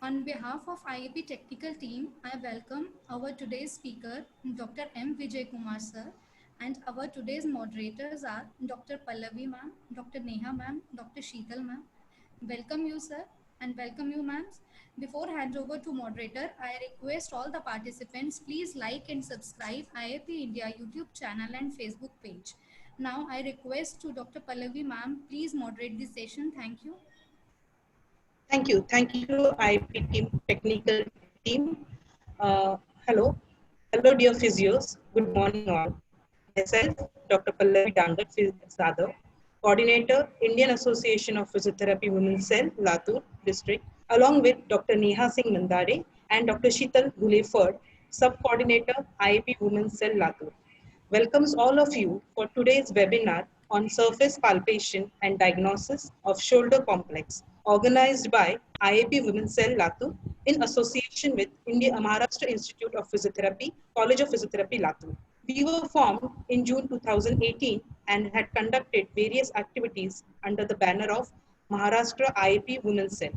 On behalf of IAP technical team, I welcome our today's speaker, Dr. M. Vijay Kumar sir, and our today's moderators are Dr. Pallavi ma'am, Dr. Neha ma'am, Dr. Sheetal ma'am. Welcome you sir and welcome you ma'ams. Before hand over to moderator, I request all the participants please like and subscribe IAP India YouTube channel and Facebook page. Now I request to Dr. Pallavi ma'am, please moderate this session. Thank you. Thank you. Thank you, IP team, technical team. Hello. Hello, dear physios. Good morning, all. Myself, Dr. Pallavi Dangat Sadhav, Coordinator, Indian Association of Physiotherapy Women's Cell, Latur District, along with Dr. Neha Singh Mandare and Dr. Sheetal Guleford, Sub-Coordinator, IIP Women's Cell, Latur. Welcomes all of you for today's webinar on surface palpation and diagnosis of shoulder complex, organized by IAP Women's Cell Latur in association with India Maharashtra Institute of Physiotherapy, College of Physiotherapy Latur. We were formed in June 2018 and had conducted various activities under the banner of Maharashtra IAP Women's Cell.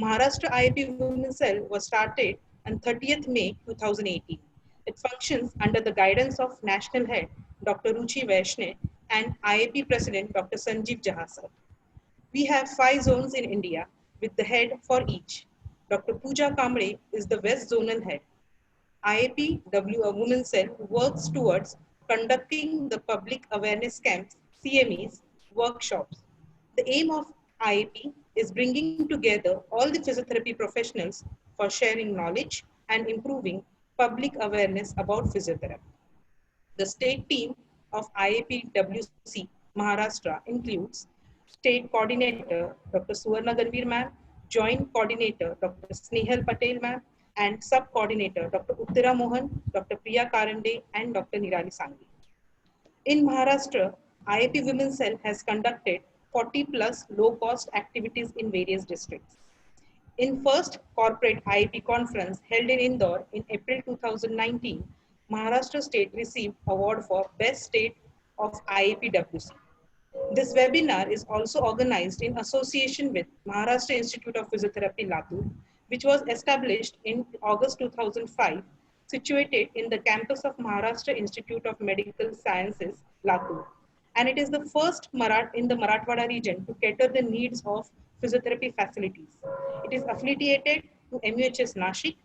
Maharashtra IIP Women's Cell was started on 30th May 2018. It functions under the guidance of National Head Dr. Ruchi Vaishnav and IIP President Dr. Sanjeev Jahasar. We have 5 zones in India with the head for each. Dr. Pooja Kamble is the West Zonal Head. IIP Women's Cell works towards conducting the public awareness camps, CMEs, workshops. The aim of IIP is bringing together all the physiotherapy professionals for sharing knowledge and improving public awareness about physiotherapy. The state team of IIPWC Maharashtra includes State Coordinator Dr. Suvarna Ganvir ma'am, Joint Coordinator Dr. Snehal Patel ma'am, and Sub-Coordinator Dr. Uttara Mohan, Dr. Priya Karande, and Dr. Nirali Sanghi. In Maharashtra, IIP Women's Cell has conducted 40 plus low-cost activities in various districts. In first corporate IIP conference held in Indore in April 2019, Maharashtra State received award for Best State of IIPWC. This webinar is also organized in association with Maharashtra Institute of Physiotherapy Latur, which was established in August 2005, situated in the campus of Maharashtra Institute of Medical Sciences, Latur. And it is the first in the Marathwada region to cater the needs of physiotherapy facilities. It is affiliated to MUHS Nashik.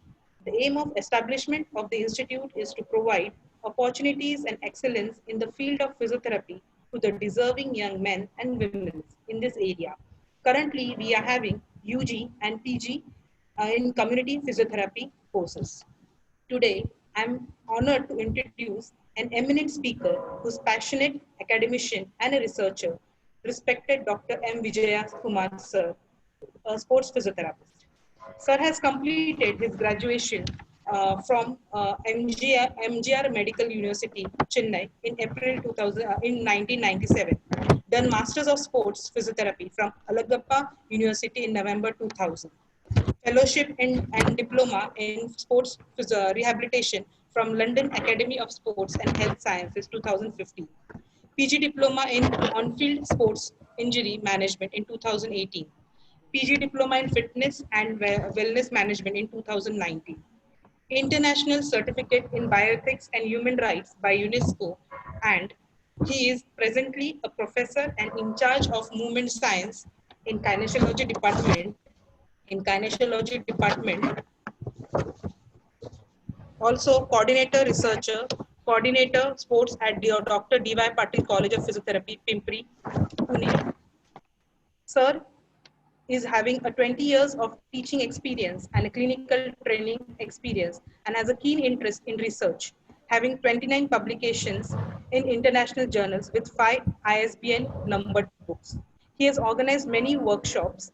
The aim of establishment of the institute is to provide opportunities and excellence in the field of physiotherapy to the deserving young men and women in this area. Currently, we are having UG and PG in community physiotherapy courses. Today, I'm honored to introduce an eminent speaker who's passionate academician and a researcher, respected Dr. M. Vijaya Kumar sir, a sports physiotherapist. Sir has completed his graduation from MGR Medical University, Chennai in April 2000, in 1997. Done Masters of Sports Physiotherapy from Alagappa University in November 2000. Fellowship and Diploma in Sports Rehabilitation from London Academy of Sports and Health Sciences 2015. PG Diploma in On-Field Sports Injury Management in 2018. PG Diploma in Fitness and Wellness Management in 2019. International Certificate in Bioethics and Human Rights by UNESCO, and he is presently a professor and in charge of movement science in kinesiology department. Also coordinator researcher, coordinator sports at Dr. D.Y. Patil College of Physiotherapy, Pimpri, Pune. Sir is having a 20 years of teaching experience and a clinical training experience and has a keen interest in research, having 29 publications in international journals with 5 ISBN numbered books. He has organized many workshops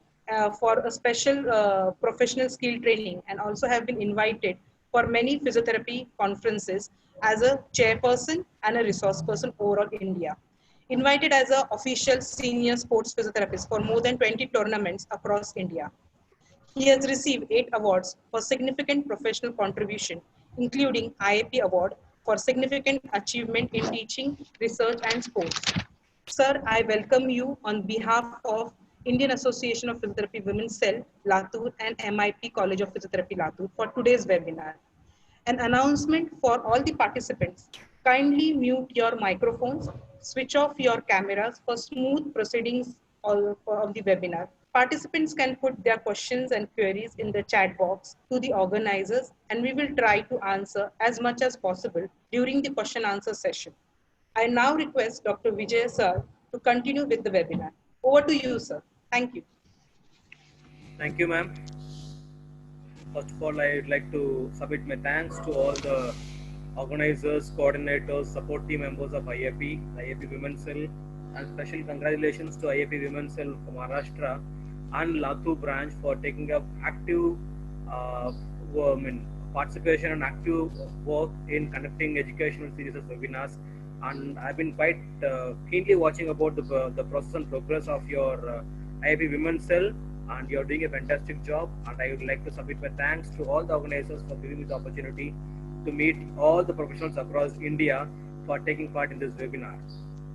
for a special professional skill training and also have been invited for many physiotherapy conferences as a chairperson and a resource person overall India. Invited as an official senior sports physiotherapist for more than 20 tournaments across India. He has received 8 awards for significant professional contribution, including IAP Award for significant achievement in teaching, research, and sports. Sir, I welcome you on behalf of Indian Association of Physiotherapy Women's Cell, Latur, and MIP College of Physiotherapy, Latur, for today's webinar. An announcement for all the participants. Kindly mute your microphones, switch off your cameras for smooth proceedings of the webinar. Participants can put their questions and queries in the chat box to the organizers, and we will try to answer as much as possible during the question answer session. I now request Dr. Vijay sir to continue with the webinar. Over to you, sir. Thank you. Thank you, ma'am. First of all, I'd like to submit my thanks to all the organizers, coordinators, support team members of IAP Women's Cell, and special congratulations to IAP Women's Cell from Maharashtra and Latu branch for taking up active participation and active work in conducting educational series of webinars. And I've been quite keenly watching about the process and progress of your IAP Women's Cell, and you're doing a fantastic job. And I would like to submit my thanks to all the organizers for giving me the opportunity to meet all the professionals across India for taking part in this webinar.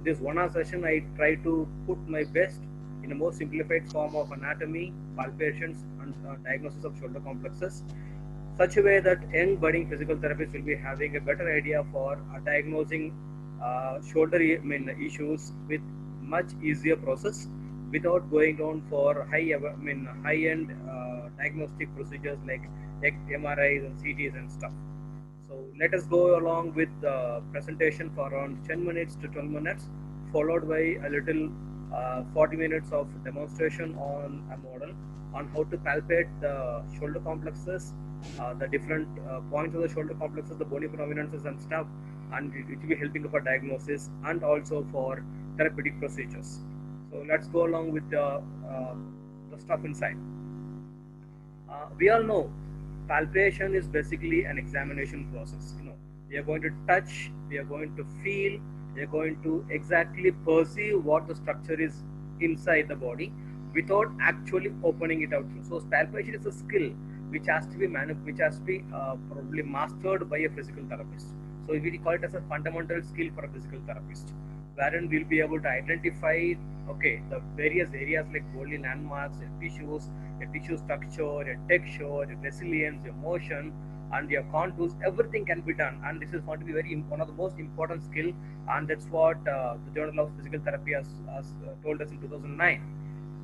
This 1 hour session, I try to put my best in a more simplified form of anatomy, palpations, and diagnosis of shoulder complexes, such a way that young budding physical therapists will be having a better idea for diagnosing shoulder issues with much easier process, without going down for high-end diagnostic procedures like MRIs and CTs and stuff. So let us go along with the presentation for around 10 minutes to 12 minutes, followed by a little 40 minutes of demonstration on a model on how to palpate the shoulder complexes, the different points of the shoulder complexes, the bony prominences and stuff, and it will be helping for diagnosis and also for therapeutic procedures. So let's go along with the stuff inside. We all know palpation is basically an examination process. We are going to touch, we are going to feel, we are going to exactly perceive what the structure is inside the body without actually opening it out. So palpation is a skill which has to be probably mastered by a physical therapist. So we call it as a fundamental skill for a physical therapist, wherein we'll be able to identify the various areas like body landmarks, your tissues, your tissue structure, your texture, your resilience, your motion, and your contours. Everything can be done, and this is going to be one of the most important skill, and that's what the Journal of Physical Therapy has told us in 2009.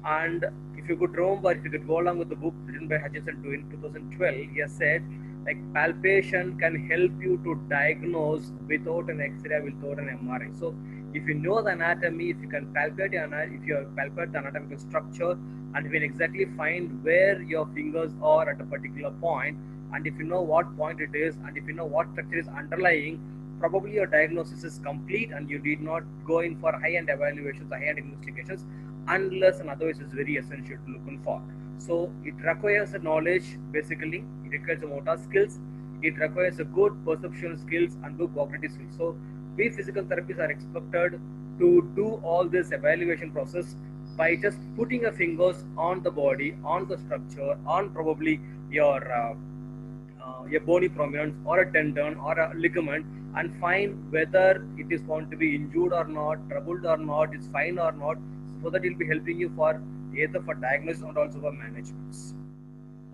And if you could remember, if you could go along with the book written by Hutchinson in 2012, he has said, like, palpation can help you to diagnose without an X-ray, without an MRI. So if you know the anatomy, if you can palpate the anatomical structure, and you can exactly find where your fingers are at a particular point, and if you know what point it is, and if you know what structure is underlying, probably your diagnosis is complete, and you need not go in for high-end evaluations, high-end investigations, unless and otherwise is very essential to look for. So it requires a knowledge, basically. It requires a motor skills. It requires a good perception skills and good cognitive skills. So we physical therapists are expected to do all this evaluation process by just putting your fingers on the body, on the structure, on probably your bony prominence or a tendon or a ligament, and find whether it is going to be injured or not, troubled or not, it's fine or not, so that it will be helping you for either for diagnosis and also for management.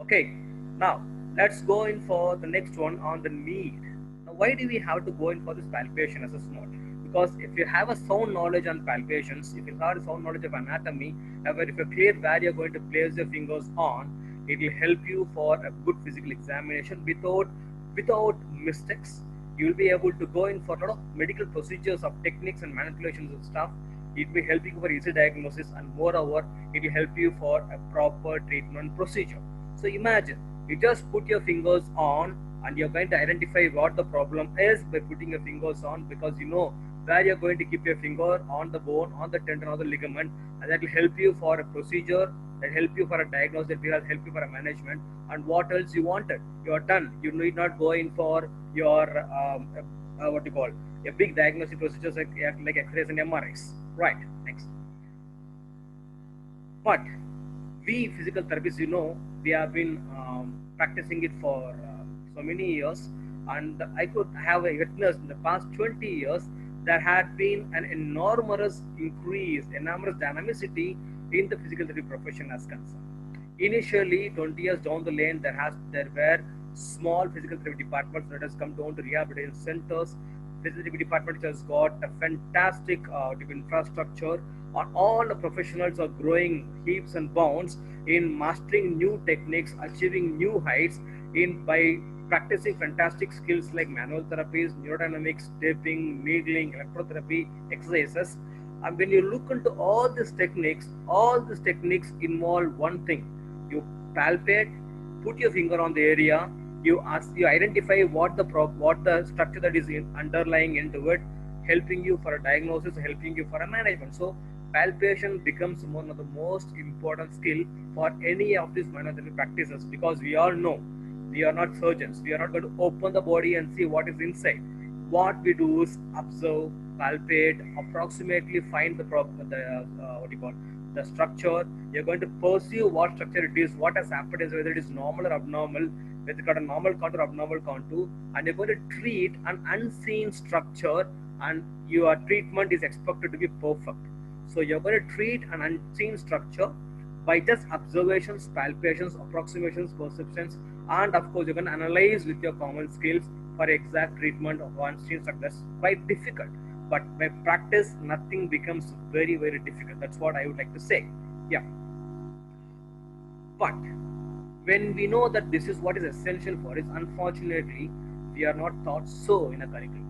Okay, now let's go in for the next one on the need. Now, why do we have to go in for this palpation assessment? Because if you have a sound knowledge on palpations, if you have a sound knowledge of anatomy, if you're clear where you're going to place your fingers on, it will help you for a good physical examination without mistakes. You will be able to go in for a lot of medical procedures of techniques and manipulations and stuff. It will help you for easy diagnosis, and moreover, it will help you for a proper treatment procedure. So imagine, you just put your fingers on, and you're going to identify what the problem is by putting your fingers on, because you know where you're going to keep your finger on the bone, on the tendon, or the ligament, and that will help you for a procedure, that help you for a diagnosis, that will help you for a management, and what else you wanted, you're done. You need not go in for your what you call a big diagnostic procedures like X-rays and MRIs. Right, next. But we physical therapists, we have been practicing it for so many years, and I could have witnessed in the past 20 years there had been an enormous increase, enormous dynamicity in the physical therapy profession as concerned. Initially, 20 years down the lane, there were small physical therapy departments that has come down to rehabilitation centers. Physical therapy department has got a fantastic infrastructure, and all the professionals are growing heaps and bounds in mastering new techniques, achieving new heights in by practicing fantastic skills like manual therapies, neurodynamics, taping, needling, electrotherapy, exercises. And when you look into all these techniques involve one thing: you palpate, put your finger on the area, you identify what the structure that is underlying into it, helping you for a diagnosis, helping you for a management. So palpation becomes one of the most important skill for any of these manual therapy practices, because we all know we are not surgeons. We are not going to open the body and see what is inside. What we do is observe, palpate, approximately find what you call the structure. You're going to perceive what structure it is, what has happened is, whether it is normal or abnormal, whether it got a normal contour or abnormal contour, and you're going to treat an unseen structure, and your treatment is expected to be perfect. So you're going to treat an unseen structure by just observations, palpations, approximations, perceptions, and of course you're going to analyze with your common skills for exact treatment of unseen structure. That's quite difficult, but by practice nothing becomes very, very difficult. That's what I would like to say. Yeah, but when we know that this is what is essential for it, unfortunately we are not taught so in a curriculum.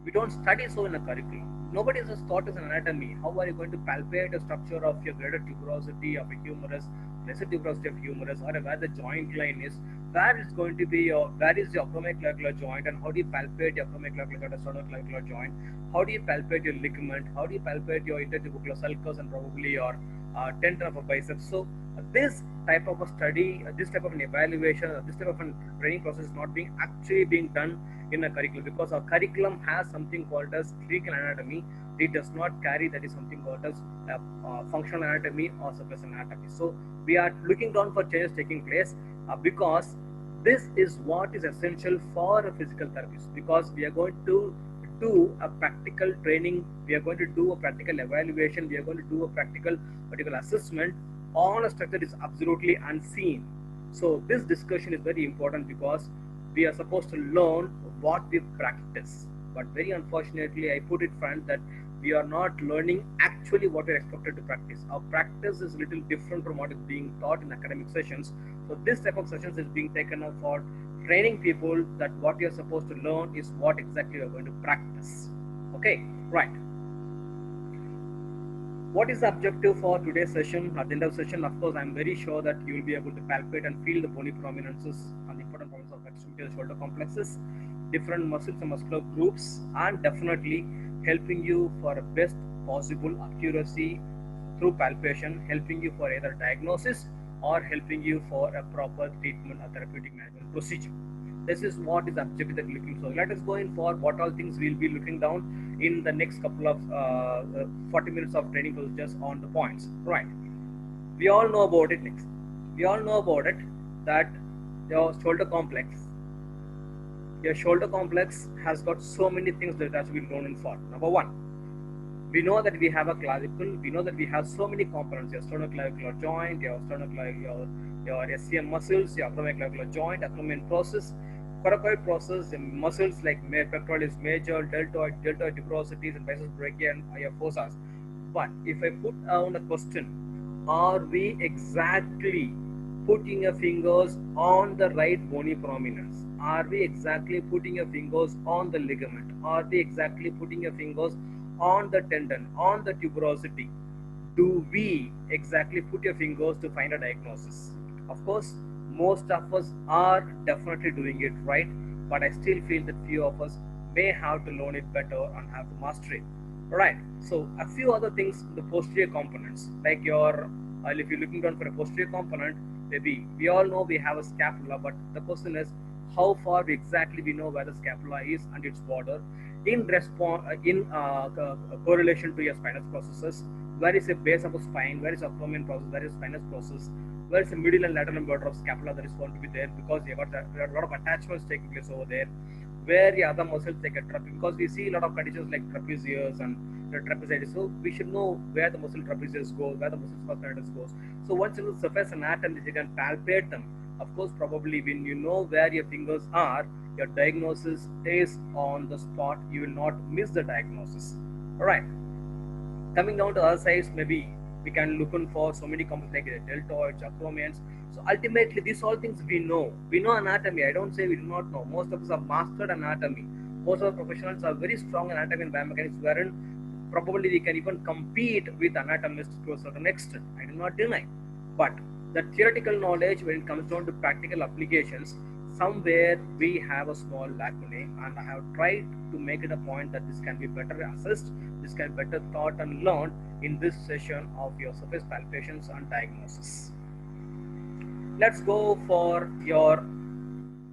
We don't study so in a curriculum. Nobody is taught as an anatomy. How are you going to palpate the structure of your greater tuberosity of a humerus, lesser tuberosity of humerus, or where the joint line is, where is going to be where is your acromioclavicular joint, and how do you palpate your acromioclavicular and sternoclavicular joint? How do you palpate your ligament? How do you palpate your intertubercular sulcus and probably your tendon of a biceps? So this type of a study, this type of an evaluation, this type of a training process is not being done in a curriculum, because our curriculum has something called as clinical anatomy. It does not carry that is something called as functional anatomy or surface anatomy. So we are looking down for changes taking place because this is what is essential for a physical therapist, because we are going to do a practical training, we are going to do a practical evaluation, we are going to do a practical assessment on a structure that is absolutely unseen. So this discussion is very important, because we are supposed to learn what we practice, but very unfortunately I put it front that we are not learning actually what we're expected to practice. Our practice is a little different from what is being taught in academic sessions. So this type of sessions is being taken up for training people that what you're supposed to learn is what exactly you're going to practice. Okay, right. What is the objective for today's session? At the end of the session, of course, I'm very sure that you will be able to palpate and feel the bony prominences and the important problems of extremity of the shoulder complexes, different muscles and muscular groups, and definitely helping you for a best possible accuracy through palpation, helping you for either diagnosis or helping you for a proper treatment or therapeutic management procedure. This is what is the objective that we're looking for. Let us go in for what all things we'll be looking down in the next couple of 40 minutes of training procedures on the points. Right. We all know about it next. We all know about it that your shoulder complex. Your shoulder complex has got so many things that has to be known in for. Number one, we know that we have a clavicle. We know that we have so many components: your sternoclavicular joint, your SCM muscles, your acromioclavicular joint, acromion process, coracoid process, the muscles like pectoralis major, deltoid tuberosities, and biceps brachii and your fossas. But if I put down a question, are we exactly putting your fingers on the right bony prominence? Are we exactly putting your fingers on the ligament? Are we exactly putting your fingers on the tendon, on the tuberosity? Do we exactly put your fingers to find a diagnosis? Of course, most of us are definitely doing it right, but I still feel that few of us may have to learn it better and have to master it. Right. So a few other things, the posterior components, like your, if you're looking down for a posterior component, maybe we all know we have a scapula, but the question is how far exactly we know where the scapula is and its border in correlation to your spinous processes. Where is the base of the spine? Where is the acromion process? Where is spinous process? Where is the middle and lateral border of scapula that is going to be there, because there are a lot of attachments taking place over there. where the other muscles they get trapped, because we see a lot of conditions like trapezius and the trapezius. So we should know where the muscle trapezius goes, where the muscle supraspinatus goes. So once you know the surface anatomy, you can palpate them. Of course, probably when you know where your fingers are, your diagnosis is on the spot. You will not miss the diagnosis. All right. Coming down to other sides, maybe we can look in for so many components like deltoids, acromions. So ultimately, these all things we know. We know anatomy. I don't say we do not know. Most of us have mastered anatomy. Most of the professionals are very strong in anatomy and biomechanics, wherein probably we can even compete with anatomists to a certain extent. I do not deny. But the theoretical knowledge, when it comes down to practical applications, somewhere we have a small lacunae, and I have tried to make it a point that this can be better assessed, this can be better taught and learned in this session of your surface palpations and diagnosis. Let's go for your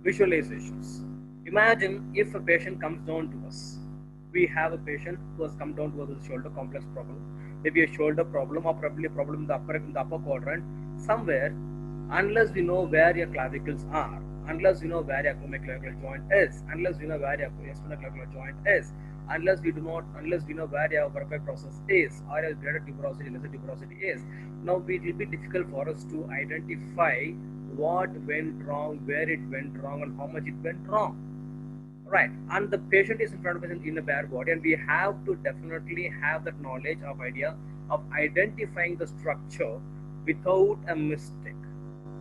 visualizations. Imagine if a patient comes down to us. We have a patient who has come down to us with a shoulder complex problem, maybe a shoulder problem or probably a problem in the upper quadrant somewhere. Unless we know where your clavicles are, unless we know where your acromioclavicular joint is, unless we know where your spinoclavicular joint is, unless we know where your vertebrae process is, or your greater tuberosity, lesser tuberosity is, now it will be difficult for us to identify what went wrong, where it went wrong, and how much it went wrong. Right, and the patient is in front of us in a bare body, and we have to definitely have that knowledge of idea of identifying the structure without a mistake.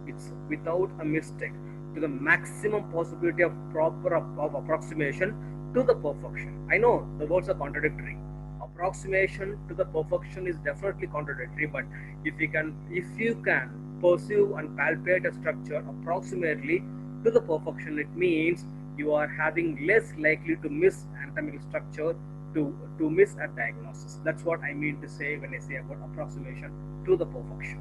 It's without a mistake, to the maximum possibility of proper of approximation to the perfection. I know the words are contradictory. Approximation to the perfection is definitely contradictory, but if you can pursue and palpate a structure approximately to the perfection, it means you are having less likely to miss anatomical structure, to miss a diagnosis. That's what I mean to say when I say about approximation to the perfection.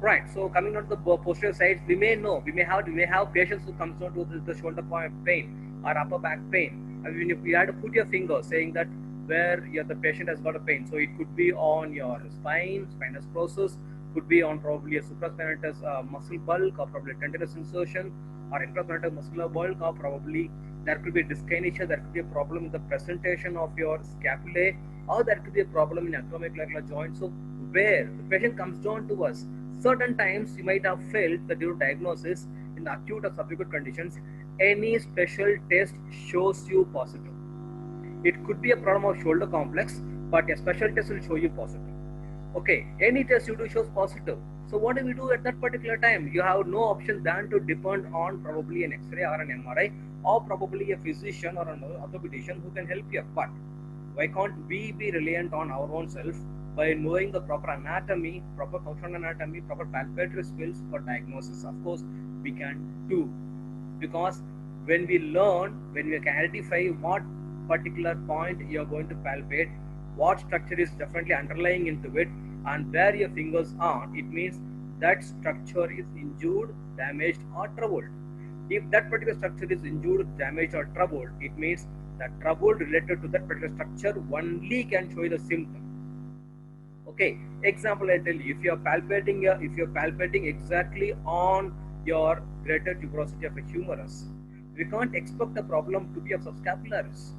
Right. So coming on to the posterior sides, we may have patients who comes down to the shoulder point pain or upper back pain. I mean, if you had to put your finger saying that where the patient has got a pain, so it could be on your spine, spinous process, could be on probably a supraspinatus muscle bulk, or probably tendinous insertion, or infraspinatus muscular bulk, or probably there could be a dyskinesia, there could be a problem in the presentation of your scapulae, or there could be a problem in acromioclavicular joint. So where the patient comes down to us, certain times you might have felt that your diagnosis in acute or subacute conditions, any special test shows you positive. It could be a problem of shoulder complex, but a special test will show you positive. Okay, any test you do shows positive. So what do we do at that particular time? You have no option than to depend on probably an X-ray or an MRI, or probably a physician or an orthopedician who can help you. But why can't we be reliant on our own self by knowing the proper anatomy, proper functional anatomy, proper palpatory skills for diagnosis? Of course, we can do, because when we can identify what particular point you are going to palpate, what structure is definitely underlying into it, and where your fingers are, it means that structure is injured, damaged, or troubled. If that particular structure is injured, damaged, or troubled, it means that trouble related to that particular structure only can show you the symptom. Okay, example I tell you, if you are palpating exactly on your greater tuberosity of a humerus, we can't expect the problem to be of subscapularis.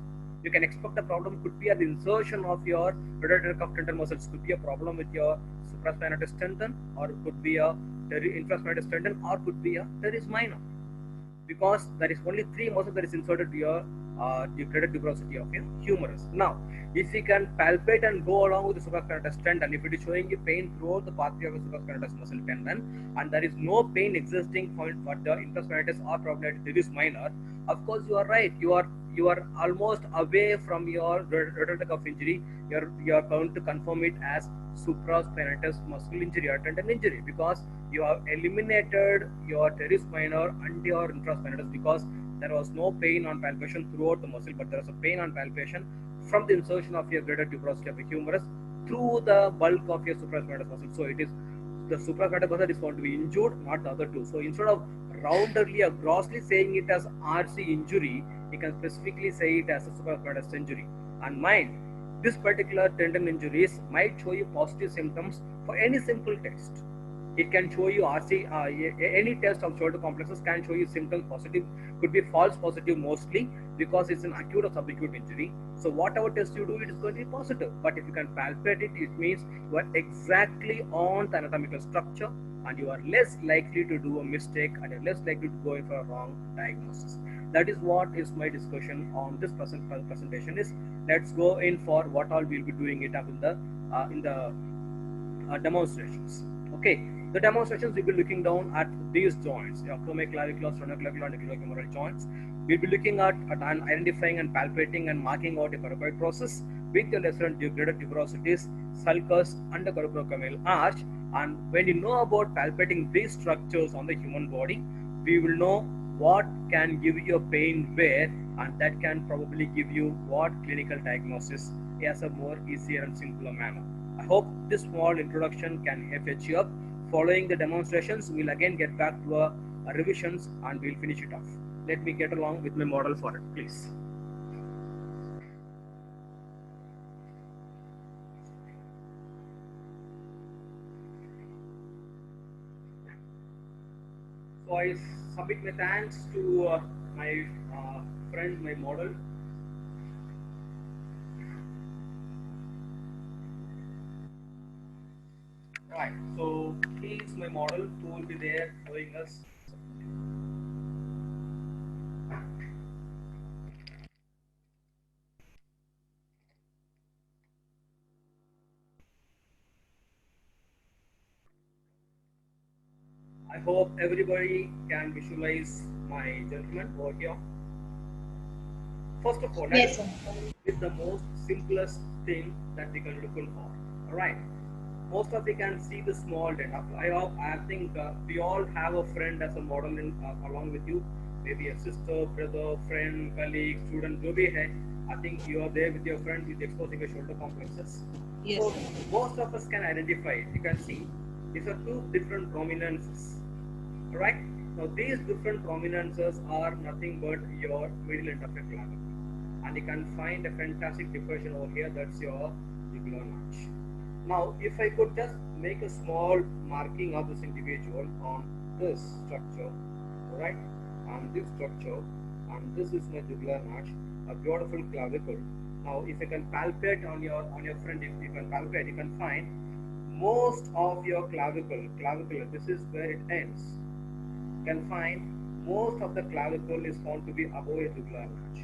You can expect the problem could be at the insertion of your rotator cuff tendon muscles, could be a problem with your supraspinatus tendon, or could be a infraspinatus tendon, or could be a teres minor, because there is only 3 muscles that is inserted to your greater tuberosity of your humerus. Now, if you can palpate and go along with the supraspinatus tendon, if it is showing you pain throughout the pathway of the supraspinatus muscle tendon, and there is no pain existing for the infraspinatus or probably teres minor, of course you are right. You are almost away from your rotator cuff injury. You are going to confirm it as supraspinatus muscle injury or tendon injury, because you have eliminated your teres minor and your infraspinatus, because there was no pain on palpation throughout the muscle, but there was a pain on palpation from the insertion of your greater tuberosity of the humerus through the bulk of your supraspinatus muscle. So it is the supraspinatus muscle is going to be injured, not the other two. So instead of roundly or grossly saying it as RC injury, you can specifically say it as a supraspinatus injury. And mind, this particular tendon injuries might show you positive symptoms for any simple test. It can show you RC, any test of shoulder complexes can show you symptoms positive, could be false positive mostly because it's an acute or subacute injury. So whatever test you do, it is going to be positive. But if you can palpate it, it means you are exactly on the anatomical structure and you are less likely to do a mistake and you're less likely to go in for a wrong diagnosis. That is what is my discussion on this presentation is. Let's go in for what all we'll be doing it up in the demonstrations. Okay, the demonstrations we'll be looking down at these joints, acromioclavicular, sternoclavicular, and acromiofemoral joints. We'll be looking at identifying and palpating and marking out a coracoid process with the lesser and degraded tuberosities, sulcus, and the coracoid arch. And when you know about palpating these structures on the human body, we will know what can give you a pain where, and that can probably give you what clinical diagnosis as a more easier and simpler manner. I hope this small introduction can fetch you up. Following the demonstrations, we'll again get back to our revisions and we'll finish it off. Let me get along with my model for it, please. So I submit my thanks to my friend, my model. Right, so he is my model who will be there showing us. I hope everybody can visualize my gentleman over here. First of all, Yes, let's start with the most simplest thing that we can look for. All right. Most of you can see the small data. I think we all have a friend as a model along with you. Maybe a sister, brother, friend, colleague, student, जो भी है. I think you are there with your friend with exposing your shoulder complexes. Yes. So most of us can identify it. You can see these are two different prominences. All right. Now these different prominences are nothing but your middle end of your clavicle, and you can find a fantastic depression over here. That's your jugular notch. Now, if I could just make a small marking of this individual on this structure, right, on this structure, and this is my jugular notch, a beautiful clavicle. Now, if I can palpate on your friend, if you can palpate, you can find most of your clavicle. This is where it ends. You can find most of the clavicle is found to be above your jugular notch.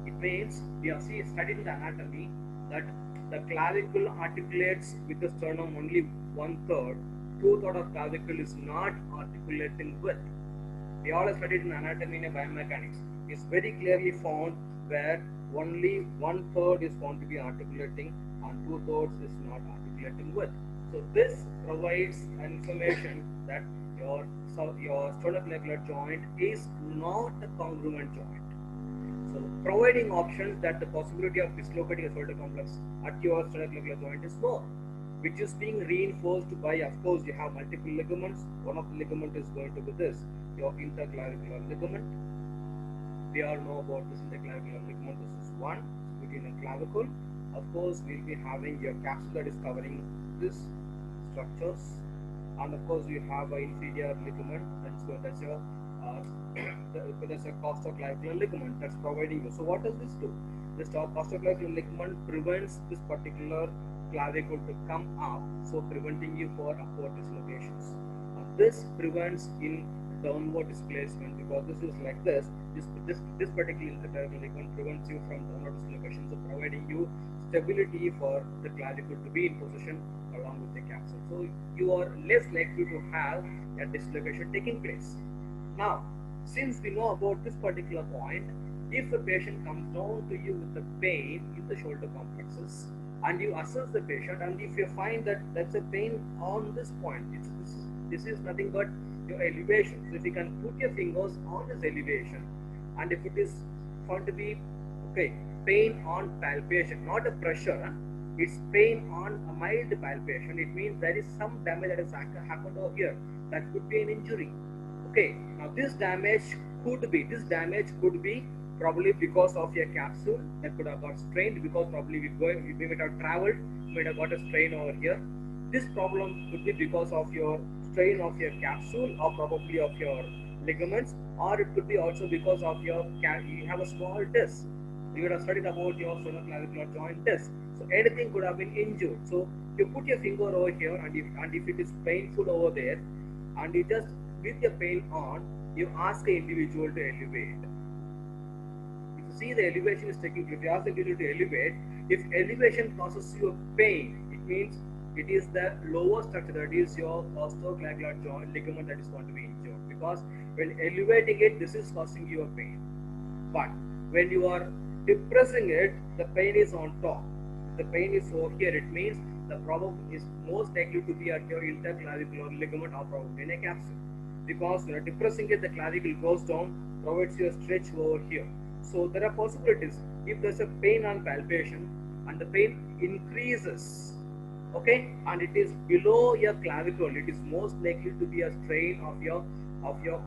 It means we have studied in the anatomy that the clavicle articulates with the sternum only 1/3. 2/3 of clavicle is not articulating with. We all studied in anatomy and biomechanics. It's very clearly found where only 1/3 is found to be articulating and 2/3 is not articulating with. So this provides information that your sternoclavicular joint is not a congruent joint. So providing options that the possibility of dislocating a shoulder complex at your sternoclavicular joint is more, which is being reinforced by, of course, you have multiple ligaments. One of the ligament is going to be this, your interclavicular ligament. We all know about this interclavicular ligament. This is one between a clavicle. Of course, we'll be having your capsule that is covering this structures, and of course, you have an inferior ligament that's your there's a costoclavicular ligament that's providing you. So what does this do? This costoclavicular ligament prevents this particular clavicle to come up, so preventing you for upward dislocations. This prevents in downward displacement, because this is like this. This particular interclavicular ligament prevents you from downward dislocation, so providing you stability for the clavicle to be in position along with the capsule. So you are less likely to have a dislocation taking place. Now, since we know about this particular point, if a patient comes down to you with the pain in the shoulder complexes, and you assess the patient, and if you find that that's a pain on this point, this is nothing but your elevation. So if you can put your fingers on this elevation, and if it is found to be pain on palpation, not a pressure, it's pain on a mild palpation, it means there is some damage that has happened over here. That could be an injury. Okay, now this damage could be probably because of your capsule that could have got strained, because probably we might have traveled, might have got a strain over here. This problem could be because of your strain of your capsule or probably of your ligaments, or it could be also because of your you have a small disc. You would have studied about your sternoclavicular joint disc. So anything could have been injured. So you put your finger over here, and if it is painful over there, and you just with your pain on, you ask the individual to elevate. If you see the elevation is taking place, if you ask the individual to elevate, if elevation causes you pain, it means it is the lower structure, that is your costoglaglar joint ligament, that is going to be injured. Because when elevating it, this is causing you a pain. But when you are depressing it, the pain is on top. The pain is over here. It means the problem is most likely to be at your interclavicular ligament or probably in a capsule. Because when you are depressing it, the clavicle goes down, provides you a stretch over here. So there are possibilities. If there's a pain on palpation and the pain increases, okay, and it is below your clavicle, it is most likely to be a strain of your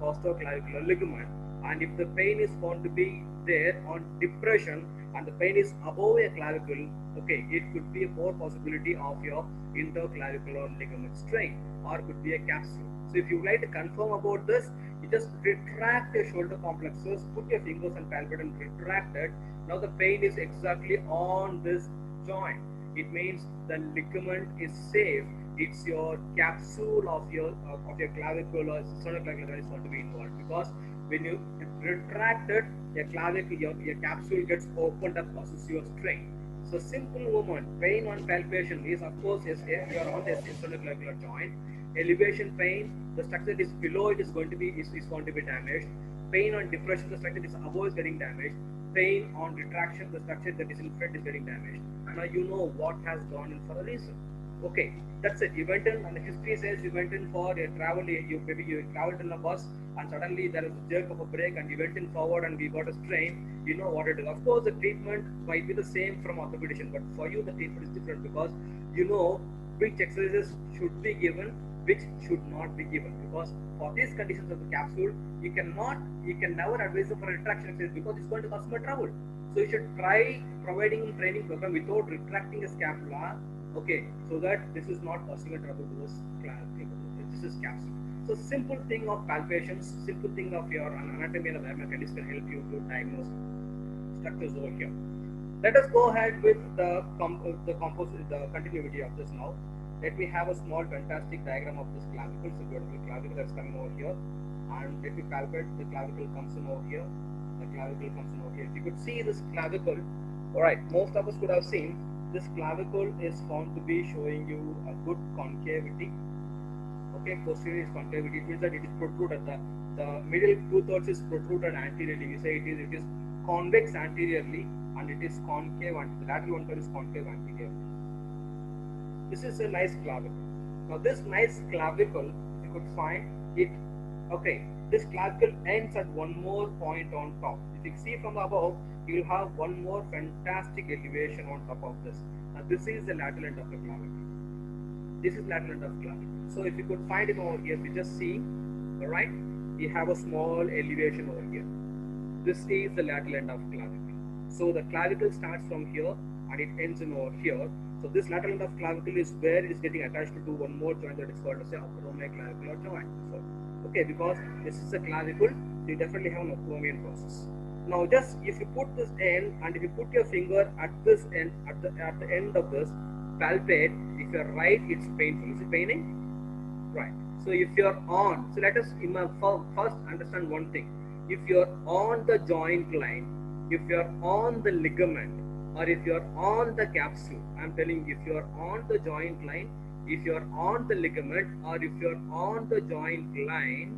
costoclavicular ligament. And if the pain is found to be there on depression and the pain is above your clavicle, okay, it could be a more possibility of your interclavicular ligament strain, or could be a capsule. So if you would like to confirm about this, you just retract your shoulder complexes, put your fingers and palpate and retract it. Now the pain is exactly on this joint. It means the ligament is safe. It's your capsule of your clavicle or sternoclavicular that is going to be involved, because when you retract it, your clavicle, your capsule gets opened up, causes your strain. So simple movement, pain on palpation is, of course, yes, you are on the sternoclavicular joint. Elevation pain, the structure that is below it is going to be damaged. Pain on depression, the structure that is above is getting damaged. Pain on retraction, the structure that is in front is getting damaged. Now you know what has gone in for a reason. Okay, that's it. You went in, and the history says you went in for a travel. Maybe you traveled in a bus, and suddenly there is a jerk of a brake, and you went in forward, and we got a strain. You know what it is. Of course, the treatment might be the same from orthopedician, but for you the treatment is different, because you know which exercises should be given, which should not be given. Because for these conditions of the capsule, you can never advise them for a retraction exercise, because it's going to cause more trouble. So you should try providing training program without retracting a scapula. Okay, so that this is not causing a trouble to this this is capsule. So simple thing of palpations, simple thing of your anatomy and biomechanics can help you to diagnose structures over here. Let us go ahead with the continuity of this now. Let me have a small fantastic diagram of this clavicle. So beautiful clavicle that's coming over here, and let me palpate. The clavicle comes in over here. The clavicle comes in over here. If you could see this clavicle, all right, most of us could have seen this clavicle is found to be showing you a good concavity. Okay, posterior is concavity. It means that it is protruded. The middle 2/3 is protruded anteriorly. We say it is convex anteriorly, and it is concave, and the lateral 1/3 is concave anteriorly. This is a nice clavicle. Now this nice clavicle, if you could find it, okay, this clavicle ends at one more point on top. If you see from above, you will have one more fantastic elevation on top of this. Now this is the lateral end of the clavicle. This is lateral end of the clavicle. So if you could find it over here, you just see, all right, you have a small elevation over here. This is the lateral end of clavicle. So the clavicle starts from here and it ends in over here. So this lateral end of clavicle is where it is getting attached to one more joint that is called as a acromioclavicular joint. So, okay, because this is a clavicle, so you definitely have an acromion process. Now, just if you put this end, and if you put your finger at this end, at the end of this, palpate. If you're right, it's painful. Is it paining? Right. So if you're on, so let us first understand one thing. If you're on the joint line, if you're on the ligament, or if you're on the capsule, I'm telling you, if you're on the joint line, if you're on the ligament, or if you're on the joint line,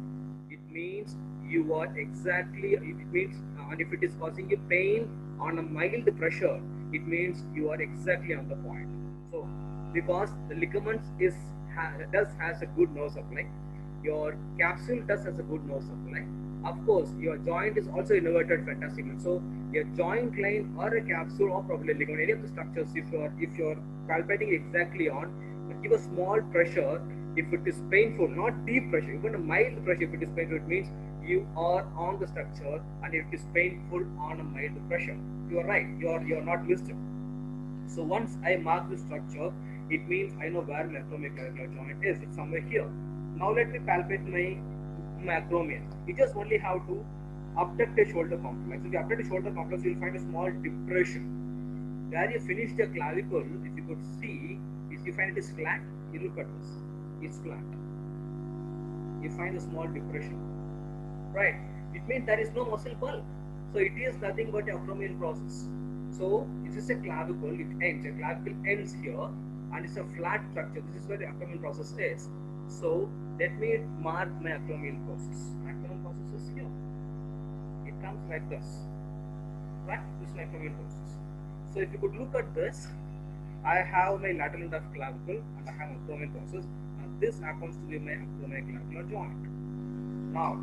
it means you are exactly, it means, and if it is causing you pain on a mild pressure, it means you are exactly on the point. So because the ligaments has a good nerve supply, your capsule has a good nerve supply. Of course, your joint is also innervated fantastically. So your joint line or a capsule or probably a ligament, any of the structures, if you're palpating exactly on, give a small pressure. If it is painful, not deep pressure, even a mild pressure, if it is painful, it means you are on the structure, and if it is painful on a mild pressure, you are right, you are not listed. So once I mark the structure, it means I know where my acromioclavicular joint is. It's somewhere here. Now let me palpate my acromion. You just only have to abduct a shoulder complex. If you abduct a shoulder complex, you will find a small depression. Where you finish the clavicle, if you could see, if you find it is flat, you look at this. It's flat. You find a small depression. Right? It means there is no muscle bulk. So it is nothing but a acromion process. So this is a clavicle, it ends. A clavicle ends here and it's a flat structure. This is where the acromion process is. So let me mark my acromion process. My acromion process is here. It comes like this. Right? This is my acromion process. So if you could look at this, I have my lateral end of clavicle and I have acromion process. Now this happens to be my acromioclavicular joint. Now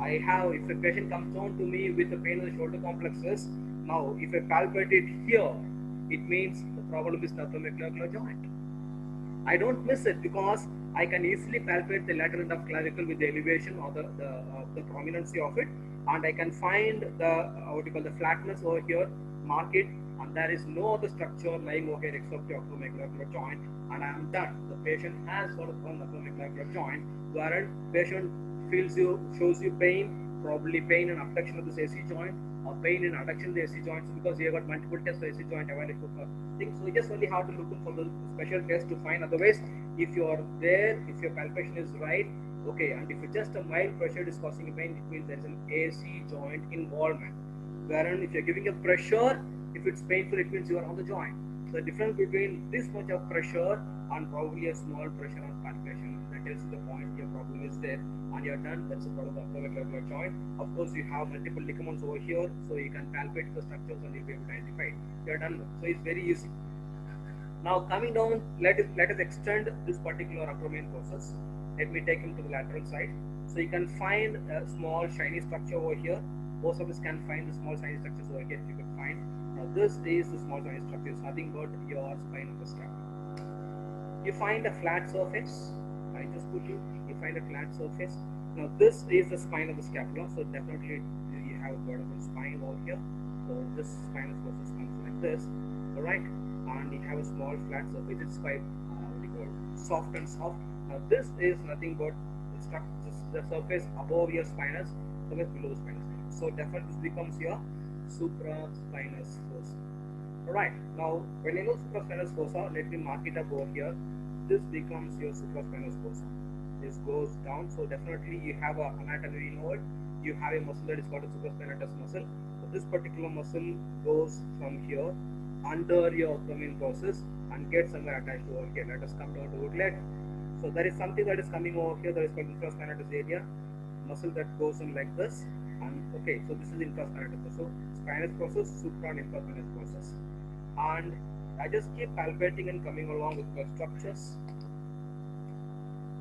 I have, if a patient comes down to me with a pain in the shoulder complexes, now if I palpate it here, it means the problem is the acromioclavicular joint. I don't miss it because I can easily palpate the lateral end of clavicle with the elevation or the prominency of it, and I can find the what you call the flatness over here, mark it, and there is no other structure lying over here except the acromioclavicular joint, and I am done. The patient has got a acromioclavicular joint, wherein patient shows you pain, probably pain and abduction of this AC joint, or pain in adduction of the AC joints, because we have got multiple tests for AC joint available for things. So we just only have to look for the special test to find. Otherwise, if you are there, if your palpation is right, okay, and if it's just a mild pressure is causing a pain, it means there is an AC joint involvement. Wherein if you're giving a pressure, if it's painful, it means you are on the joint. So the difference between this much of pressure and probably a small pressure on palpation, that tells you the point your problem is there and you're done. That's a problem of acromioclavicular joint. Of course, you have multiple ligaments over here, so you can palpate the structures and you'll be able to identify it. You're done. So it's very easy. Now coming down, let us extend this particular acromion process. Let me take him to the lateral side. So you can find a small shiny structure over here. Most of us can find the small shiny structures over here if you could find. Now this is the small shiny structure. It's nothing but your spine of the scapula. You find a flat surface. I just put you find a flat surface. Now this is the spine of the scapula. So definitely you have a vertebral spine over here. So this spinal process comes like this. Alright. And you have a small flat surface. It's quite soft and soft. Now this is nothing but the surface above your spinous, surface below the spinous. So definitely this becomes your supraspinous fossa. Alright, now when you know supraspinous fossa, let me mark it up over here. This becomes your supraspinous fossa. This goes down, so definitely you have an anatomy, you know it. You have a muscle that is called a supraspinatus muscle. So this particular muscle goes from here under your acromion process and gets somewhere attached over here. Let us come down to it later. So there is something that is coming over here that is called infraspinatus area, muscle that goes in like this. And okay, so this is infraspinatus. So spinous process, supra and infraspinous process. And I just keep palpating and coming along with my structures.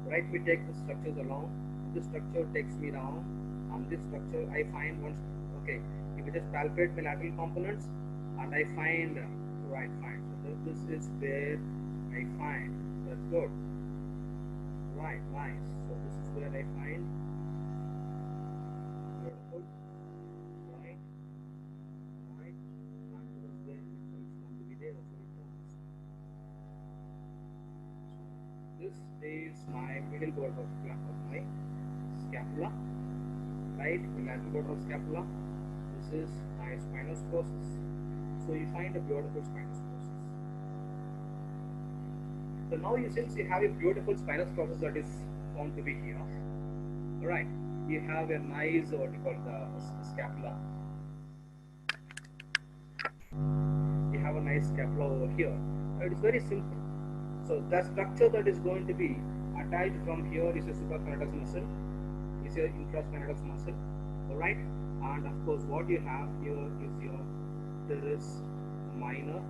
Right, we take the structures along. This structure takes me down, and this structure I find once. Okay, if I just palpate my lateral components, and I find right, fine. So this is where I find. That's good. Right, nice. So this is where I find. Beautiful. Right, right. And this is where it's going to be there. So it comes. This is my middle border of my scapula, right? The lateral border of scapula. This is my spinous process. So you find a beautiful spinous process. So now since you have a beautiful spinous process that is found to be here, alright, you have a nice what you call the scapula. You have a nice scapula over here. It is very simple. So the structure that is going to be attached from here is a supraspinatus muscle, is your infraspinatus muscle, alright? And of course what you have here is your teres minor,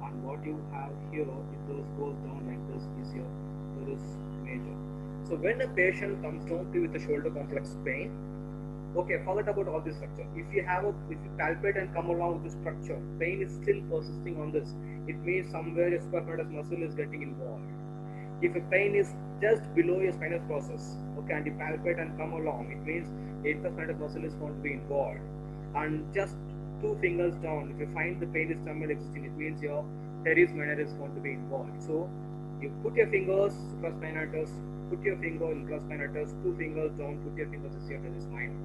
and what you have here, if this goes down like this, is your teres major. So when a patient comes down to with a shoulder complex pain, okay, forget about all this structure. If you palpate and come along with the structure, pain is still persisting on this. It means somewhere your supraspinatus muscle is getting involved. If a pain is just below your spinous process, okay, and you palpate and come along, it means the infraspinatus muscle is going to be involved. And just 2 fingers down, if you find the pain is somewhere existing, it means your teres minor is going to be involved. So You put your fingers supraspinatus, put your finger in infraspinatus, two fingers down, put your fingers here to the spine.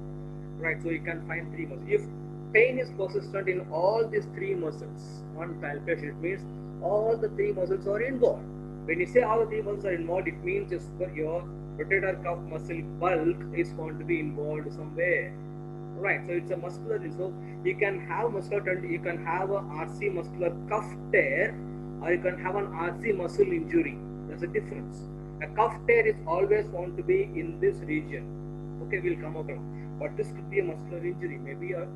Right, so you can find three muscles. If pain is persistent in all these three muscles on palpation, it means all the three muscles are involved. When you say all the three muscles are involved, it means your rotator cuff muscle bulk is going to be involved somewhere. Right, so it's a muscular. So you can have you can have a RC muscular cuff tear, or you can have an RC muscle injury. There's a difference. A cuff tear is always found to be in this region. Okay, we'll come up along. But this could be a muscular injury, maybe a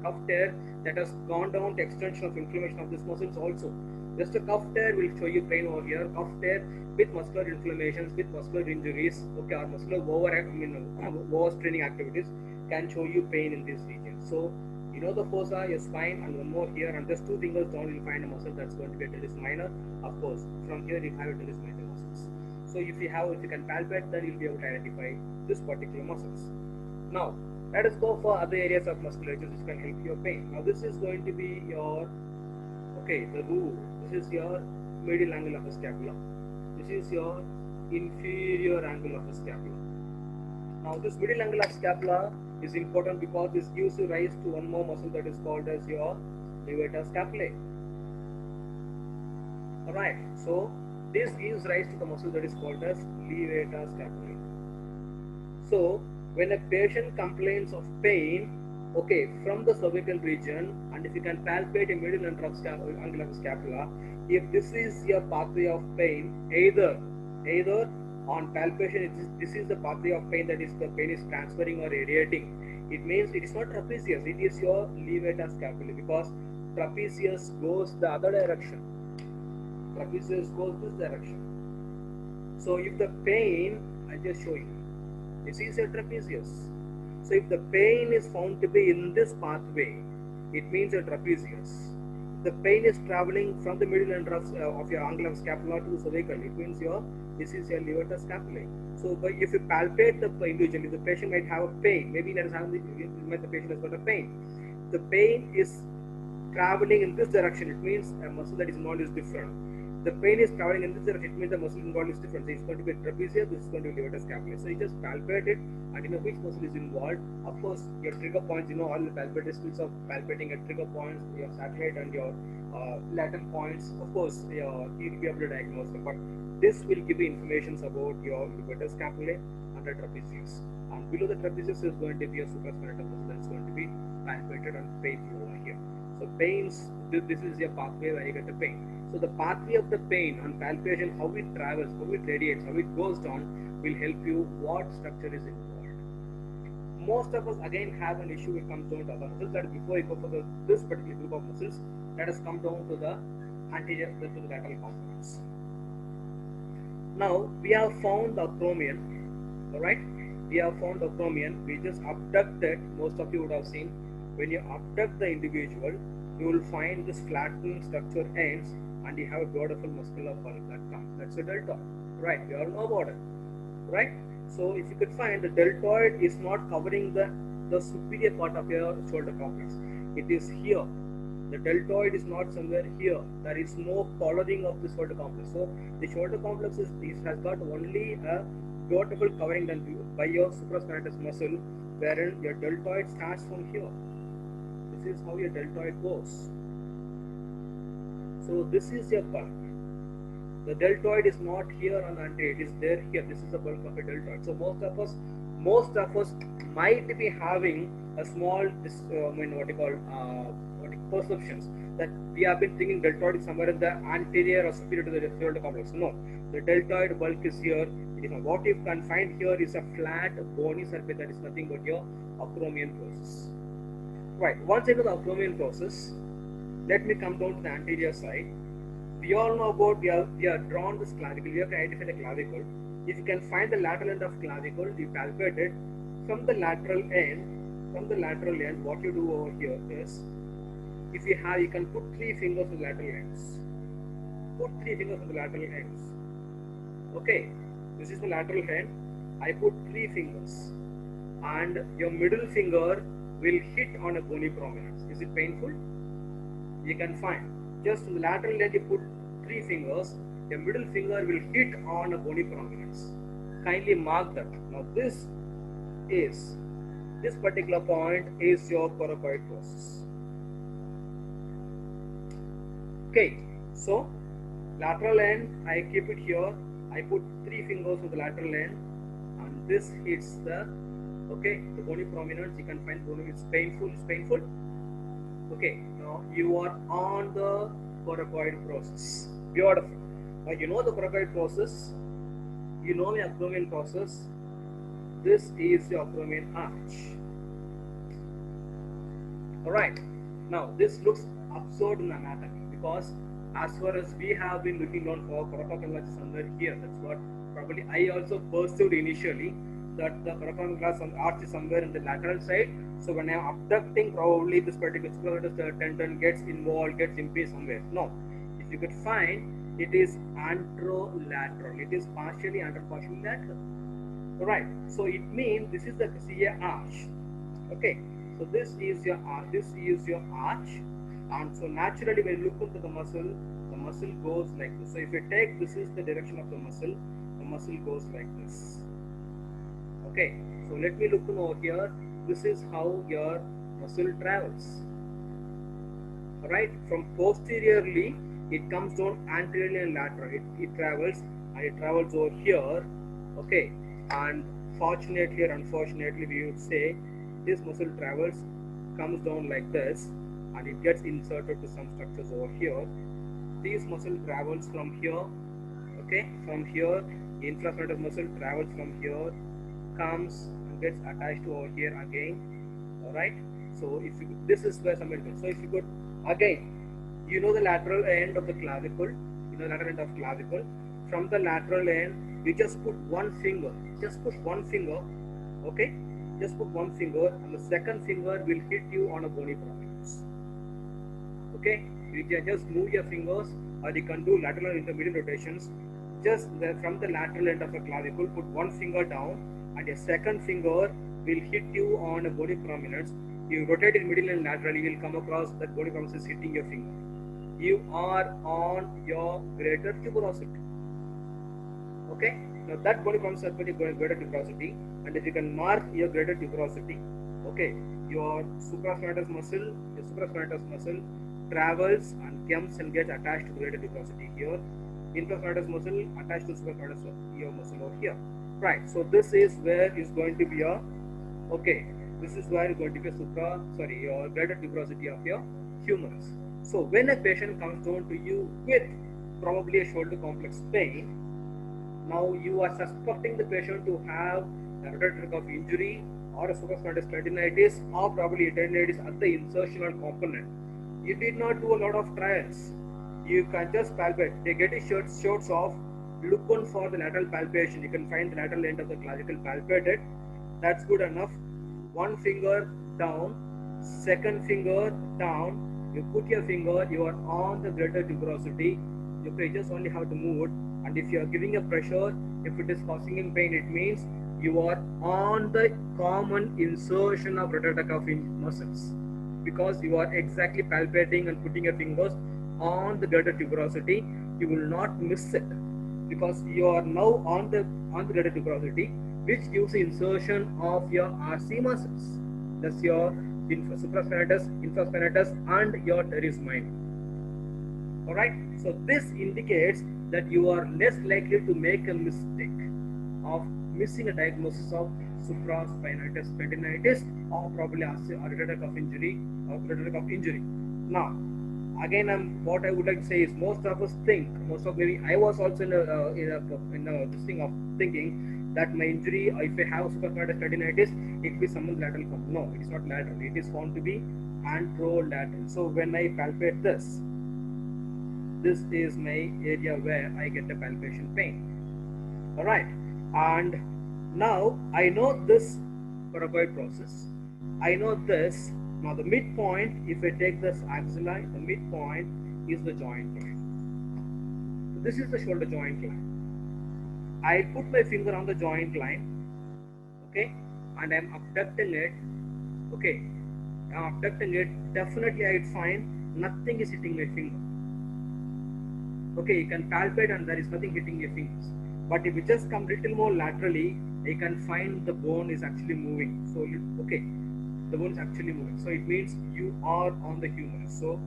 cuff tear that has gone down to extension of inflammation of this muscles also. Just a cuff tear will show you pain over here. Cuff tear with muscular inflammations, with muscular injuries, okay, or muscular overstraining activities can show you pain in this region. So you know the fossa, your spine, and one more here, and just two fingers down, you'll find a muscle that's going to be a teres minor. Of course, from here you have a teres minor muscles. So if you can palpate, then you'll be able to identify this particular muscles. Now let us go for other areas of musculature which can help your pain. Now this is going to be your the rule. This is your medial angle of the scapula. This is your inferior angle of the scapula. Now this middle angle of scapula is important because this gives you rise to one more muscle that is called as your levator scapulae. Alright, so this gives rise to the muscle that is called as levator scapulae. So when a patient complains of pain, okay, from the cervical region, and if you can palpate a middle angle of scapula, if this is your pathway of pain, either on palpation, this is the pathway of pain, that is the pain is transferring or radiating. It means it is not trapezius, it is your levator scapulae, because trapezius goes the other direction. Trapezius goes this direction. So if the pain, I'll just show you. This is a trapezius. So if the pain is found to be in this pathway, it means a trapezius. The pain is traveling from the middle end of your angle of scapula to the cervical, it means this is your levator scapulae. So if you palpate the individual, the patient might have a pain, maybe the patient has got a pain. The pain is traveling in this direction, it means a muscle that is involved is different. The pain is traveling in this direction, it means the muscle involved is different. So it's going to be trapezius, this is going to be levator scapulae. So you just palpate it and you know which muscle is involved. Of course, your trigger points, you know all the palpatory skills of palpating your trigger points, your satellite and your lateral points. Of course, you'll be able to diagnose them. But this will give you information about your levator scapulae and the trapezius. And below the trapezius is going to be a supraspinatus muscle that's going to be palpated and painful over here. So pains, this is your pathway where you get the pain. So the pathway of the pain on palpation, how it travels, how it radiates, how it goes down, will help you what structure is involved. Most of us again have an issue when it comes down to other muscles. That before you go for this particular group of muscles, let us come down to the anterior to the lateral components. Now we have found the acromion. Alright, we have found the acromion. We just abducted. Most of you would have seen when you abduct the individual, you will find this flattened structure ends, and you have a beautiful muscular bulk that comes. That's a deltoid, right? We all know about it, right? So if you could find the deltoid is not covering the superior part of your shoulder complex. It is here. The deltoid is not somewhere here. There is no collaring of the shoulder complex. So the shoulder complex has got only a beautiful covering done by your supraspinatus muscle, wherein your deltoid starts from here. This is how your deltoid goes. So this is your bulk. The deltoid is not here on anterior, it is there here. This is the bulk of a deltoid. So most of us might be having a small perceptions that we have been thinking deltoid is somewhere in the anterior or superior to the shoulder complex. No, the deltoid bulk is here. What you can find here is a flat bony surface that is nothing but your acromion process. Right, once into the acromion process, let me come down to the anterior side. We all know about, we have drawn this clavicle, we have to identify the clavicle. If you can find the lateral end of clavicle, you palpate it. From the lateral end, what you do over here is, if you have, you can put 3 fingers on the lateral ends. Put 3 fingers on the lateral ends. Okay, this is the lateral end. I put 3 fingers, and your middle finger will hit on a bony prominence. Is it painful? You can find just in the lateral end you put 3 fingers, the middle finger will hit on a bony prominence. Kindly mark that. Now this particular point is your coracoid process. Okay, so lateral end, I keep it here. I put 3 fingers on the lateral end, and this hits the bony prominence. You can find bony. It's painful. It's painful. Okay, now you are on the coracoid process. Beautiful. Now you know the coracoid process. You know the acromion process. This is the acromion arch. Alright. Now this looks absurd in anatomy because as far as we have been looking on for coracoid somewhere here, that's what probably I also pursued initially, that the coracoid arch is somewhere in the lateral side. So when I am abducting, probably this particular tendon gets involved, gets impinged somewhere. No, if you could find, it is anterolateral. It is partially anter, partially lateral. Alright, so it means this is the CA arch. Okay, so this is your arch. This is your arch, and so naturally when you look into the muscle goes like this. So if you take, this is the direction of the muscle goes like this. Okay, so let me look over here. This is how your muscle travels. Alright, from posteriorly it comes down anteriorly and laterally. It travels over here. Okay, and fortunately or unfortunately, we would say this muscle comes down like this, and it gets inserted to some structures over here. This muscle travels from here. Okay, from here, infraspinatus muscle travels from here, comes and gets attached to over here again. Alright, so if you, this is where somebody goes. So if you could again, you know the lateral end of the clavicle, from the lateral end, you just put one finger, okay, just put one finger, and the second finger will hit you on a bony prominence. Okay, you can just move your fingers, or you can do lateral and intermediate rotations. Just from the lateral end of the clavicle, put one finger down, and your second finger will hit you on a bony prominence. You rotate it medially and laterally, you will come across that bony prominence is hitting your finger. You are on your greater tuberosity. Okay, now that bony prominence is greater tuberosity, and if you can mark your greater tuberosity, okay, your supraspinatus muscle travels and comes and gets attached to greater tuberosity here. Infraspinatus muscle attached to supraspinatus muscle over here. Right, so this is where is going to be your, okay, this is where is going to be your greater tuberosity of your humerus. So when a patient comes down to you with probably a shoulder complex pain, now you are suspecting the patient to have a rotator cuff injury or a supraspinatus tendinitis or probably a tendinitis at the insertional component. You did not do a lot of trials. You can just palpate. They get his shorts off. Look on for the lateral palpation. You can find the lateral end of the clavicle palpated. That's good enough. One finger down, second finger down. You put your finger. You are on the greater tuberosity. You just only have to move it. And if you are giving a pressure, if it is causing him pain, it means you are on the common insertion of rotator cuff muscles, because you are exactly palpating and putting your fingers on the greater tuberosity. You will not miss it because you are now on the greater tuberosity, which gives the insertion of your RC muscles. That's your supraspinatus, infraspinatus, and your teres minor. Alright, so this indicates that you are less likely to make a mistake of missing a diagnosis of supraspinatus tendinitis or probably a rotator cuff injury or rotator cuff injury. Now, again, what I would like to say is most of us think, maybe I was also in this thing of thinking that my injury, if I have supraspinatus tendinitis, it will be someone's lateral comp. No, it is not lateral. It is found to be anterolateral. So when I palpate this is my area where I get a palpation pain. Alright, and now I know this coracoid process. I know this. Now the midpoint, if I take this axilla, the midpoint is the joint line. So this is the shoulder joint line. I put my finger on the joint line, okay, and I'm abducting it, okay. I'm abducting it, definitely I'd find nothing is hitting my finger. Okay, you can palpate and there is nothing hitting your fingers. But if you just come little more laterally, you can find the bone is actually moving. So okay, the bone is actually moving. So it means you are on the humerus. So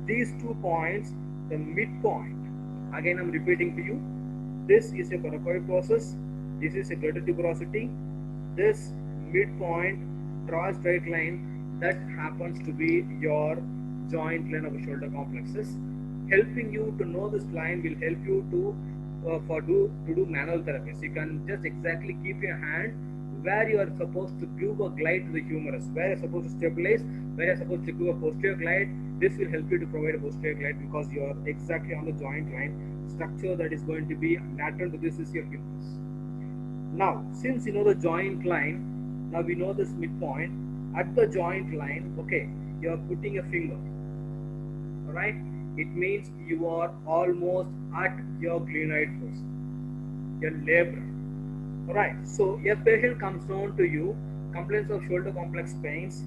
these 2 points, the midpoint, again I'm repeating to you, this is a coracoid process, this is a greater tuberosity, this midpoint, draw a straight line, that happens to be your joint line of the shoulder complexes. Helping you to know this line will help you to do manual therapies. You can just exactly keep your hand where you are supposed to give a glide to the humerus, where you are supposed to stabilize, where you are supposed to give a posterior glide. This will help you to provide a posterior glide because you are exactly on the joint line. Structure that is going to be lateral to this is your humerus. Now, since you know the joint line, now we know this midpoint. At the joint line, okay, you are putting a finger. Alright? It means you are almost at your glenoid fossa, your labrum. Alright, so a patient comes down to you, complaints of shoulder complex pains,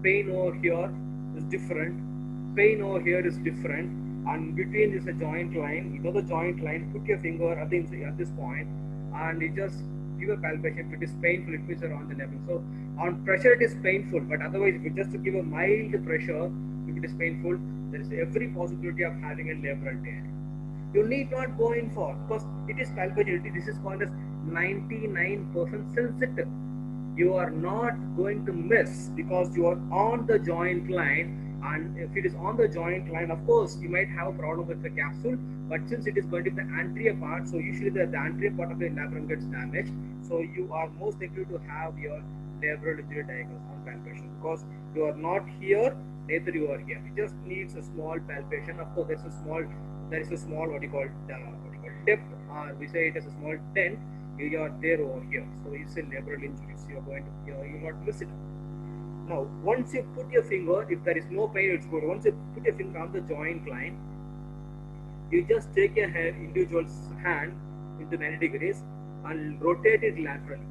pain over here is different, pain over here is different, and between is a joint line. You know the joint line, put your finger at this point and you just give a palpation. If it is painful, it means you're on the labrum. So on pressure it is painful, but otherwise if you just give a mild pressure, if it is painful, there is every possibility of having a labral tear. You need not go in for, because it is palpability. This is called as 99% sensitive. You are not going to miss because you are on the joint line, and if it is on the joint line, of course you might have a problem with the capsule, but since it is going to be the anterior part, so usually the anterior part of the labrum gets damaged, so you are most likely to have your labral injury diagnosed on palpation because you are not here, neither you are here. It just needs a small palpation. Of course, there is a small what you call dip, or we say it as a small dent. You are there over here, so it's a labral injury. So you will not miss it. Now, once you put your finger, if there is no pain, it's good. Once you put your finger on the joint line, you just take your individual's hand into 90 degrees and rotate it laterally.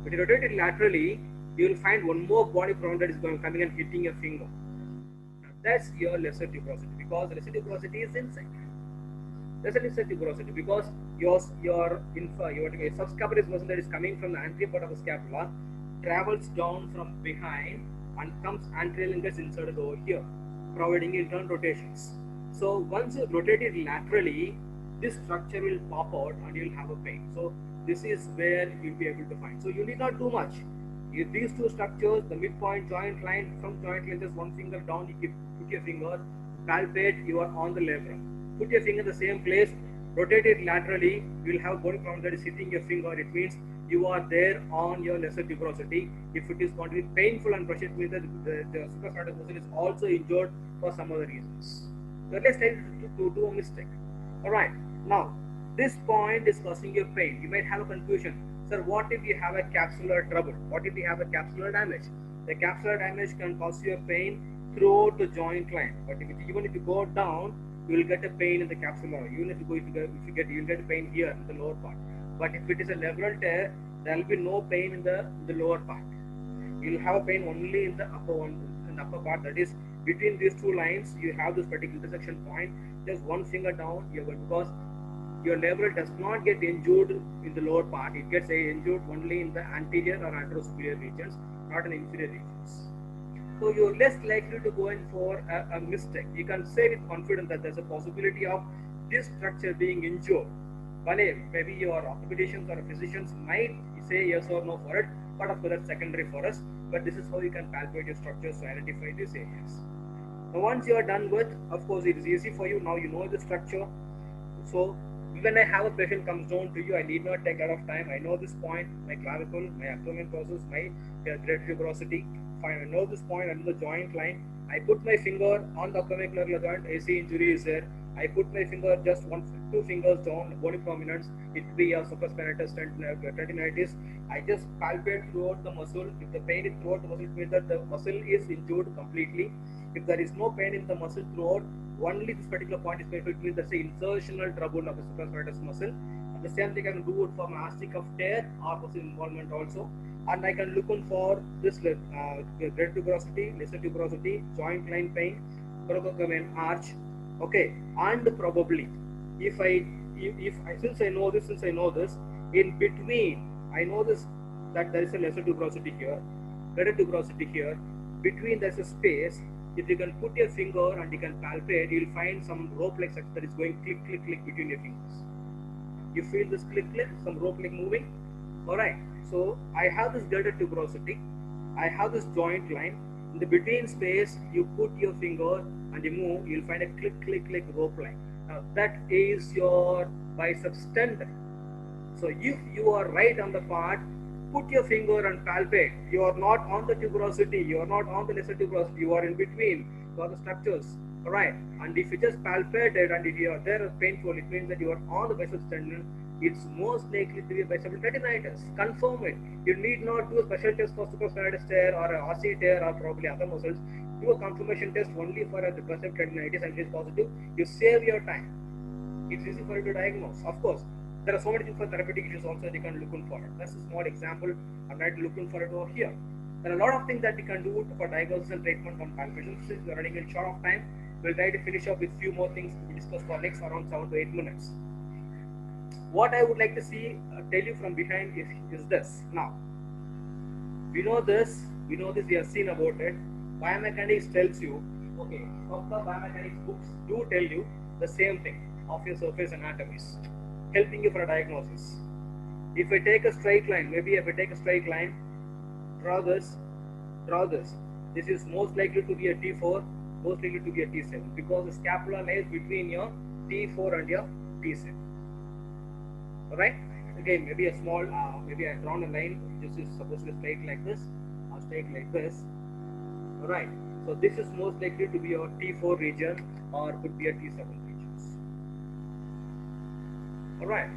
When you rotate it laterally, you will find one more body problem that is coming and hitting your finger. Now, that's your lesser tuberosity, because lesser tuberosity is inside. Lesser tuberosity because your subscapularis muscle that is coming from the anterior part of the scapula travels down from behind and comes anterior and gets inserted over here, providing internal rotations. So once you rotate it laterally, this structure will pop out and you will have a pain. So this is where you'll be able to find. So you need not do much. These two structures, the midpoint, joint line, from joint line, just one finger down, you put your finger, palpate, you are on the labrum. Put your finger in the same place, rotate it laterally, you will have a bony problem that is hitting your finger. It means you are there on your lesser tuberosity. If it is going to be painful and pressure, it means that the supraspinatus muscle is also injured for some other reasons. So let's try to do a mistake. Alright, now this point is causing you pain. You might have a confusion. Sir, what if you have a capsular trouble? What if you have a capsular damage? The capsular damage can cause you a pain throughout the joint line. But even if you go down, you will get a pain in the capsula. Even if you will get a pain here in the lower part. But if it is a labral tear, there will be no pain in the lower part. You will have a pain only in the upper part. That is between these two lines. You have this particular intersection point. Just one finger down. Because your labral does not get injured in the lower part. It gets injured only in the anterior or anterosuperior regions, not in inferior regions. So you're less likely to go in for a mistake. You can say with confidence that there's a possibility of this structure being injured. Maybe your orthopedicians or physicians might say yes or no for it, but of course that's secondary for us. But this is how you can palpate your structures to identify these areas. Now once you are done with, of course it is easy for you. Now you know the structure. So when I have a patient comes down to you, I need not take a lot of time. I know this point, my clavicle, my abdomen process, my greater tuberosity. Fine, I know this point under the joint line. I put my finger on the acromioclavicular joint. AC injury is there. I put my finger just two fingers down, bony prominence. It will be a supraspinatus tendinitis. I just palpate throughout the muscle. If the pain is throughout the muscle, it means that the muscle is injured completely. If there is no pain in the muscle throughout, only this particular point is painful, it means that's the insertional trouble of the supraspinatus muscle. And the same thing I can do it for myastic of tear or muscle involvement also. And I can look on for this greater tuberosity, lesser tuberosity, joint line pain, coracoid arch. Okay, and probably if I since I know this, in between I know this that there is a lesser tuberosity here, greater tuberosity here. Between there's a space. If you can put your finger and you can palpate, you'll find some rope-like structure that is going click, click, click between your fingers. You feel this click, click, some rope-like moving. All right. So I have this greater tuberosity. I have this joint line. In the between space, you put your finger and you move. You'll find a click, click, click rope line. Now that is your biceps tendon. So if you are right on the part, put your finger and palpate. You are not on the tuberosity, you are not on the lesser tuberosity, you are in between. You are the structures. Alright. And if you just palpate it and if you are there painful, it means that you are on the biceps tendon. It's most likely to be a biceps tendinitis. Confirm it. You need not do a special test for supraspinatus tear or a RC tear or probably other muscles. Do a confirmation test only for a biceps tendinitis and it is positive. You save your time. It's easy for you to diagnose. Of course, there are so many things for therapeutic issues also they can look in for it. That's a small example. I'm not looking for it over here. There are a lot of things that we can do for diagnosis and treatment on palpation. Since we're running in short of time, we'll try to finish up with few more things to be discussed for next around 7 to 8 minutes. What I would like to tell you from behind is this. Now, we know this, we have seen about it. Biomechanics tells you, okay, of the biomechanics books do tell you the same thing of your surface anatomies, helping you for a diagnosis. If I take a straight line, draw this. This is most likely to be a T4, most likely to be a T7 because the scapula lies between your T4 and your T7. Alright? Again, maybe a small, maybe I drawn a line. This is supposed to be straight like this, or straight like this. Alright? So this is most likely to be your T4 region or could be a T7 regions. Alright?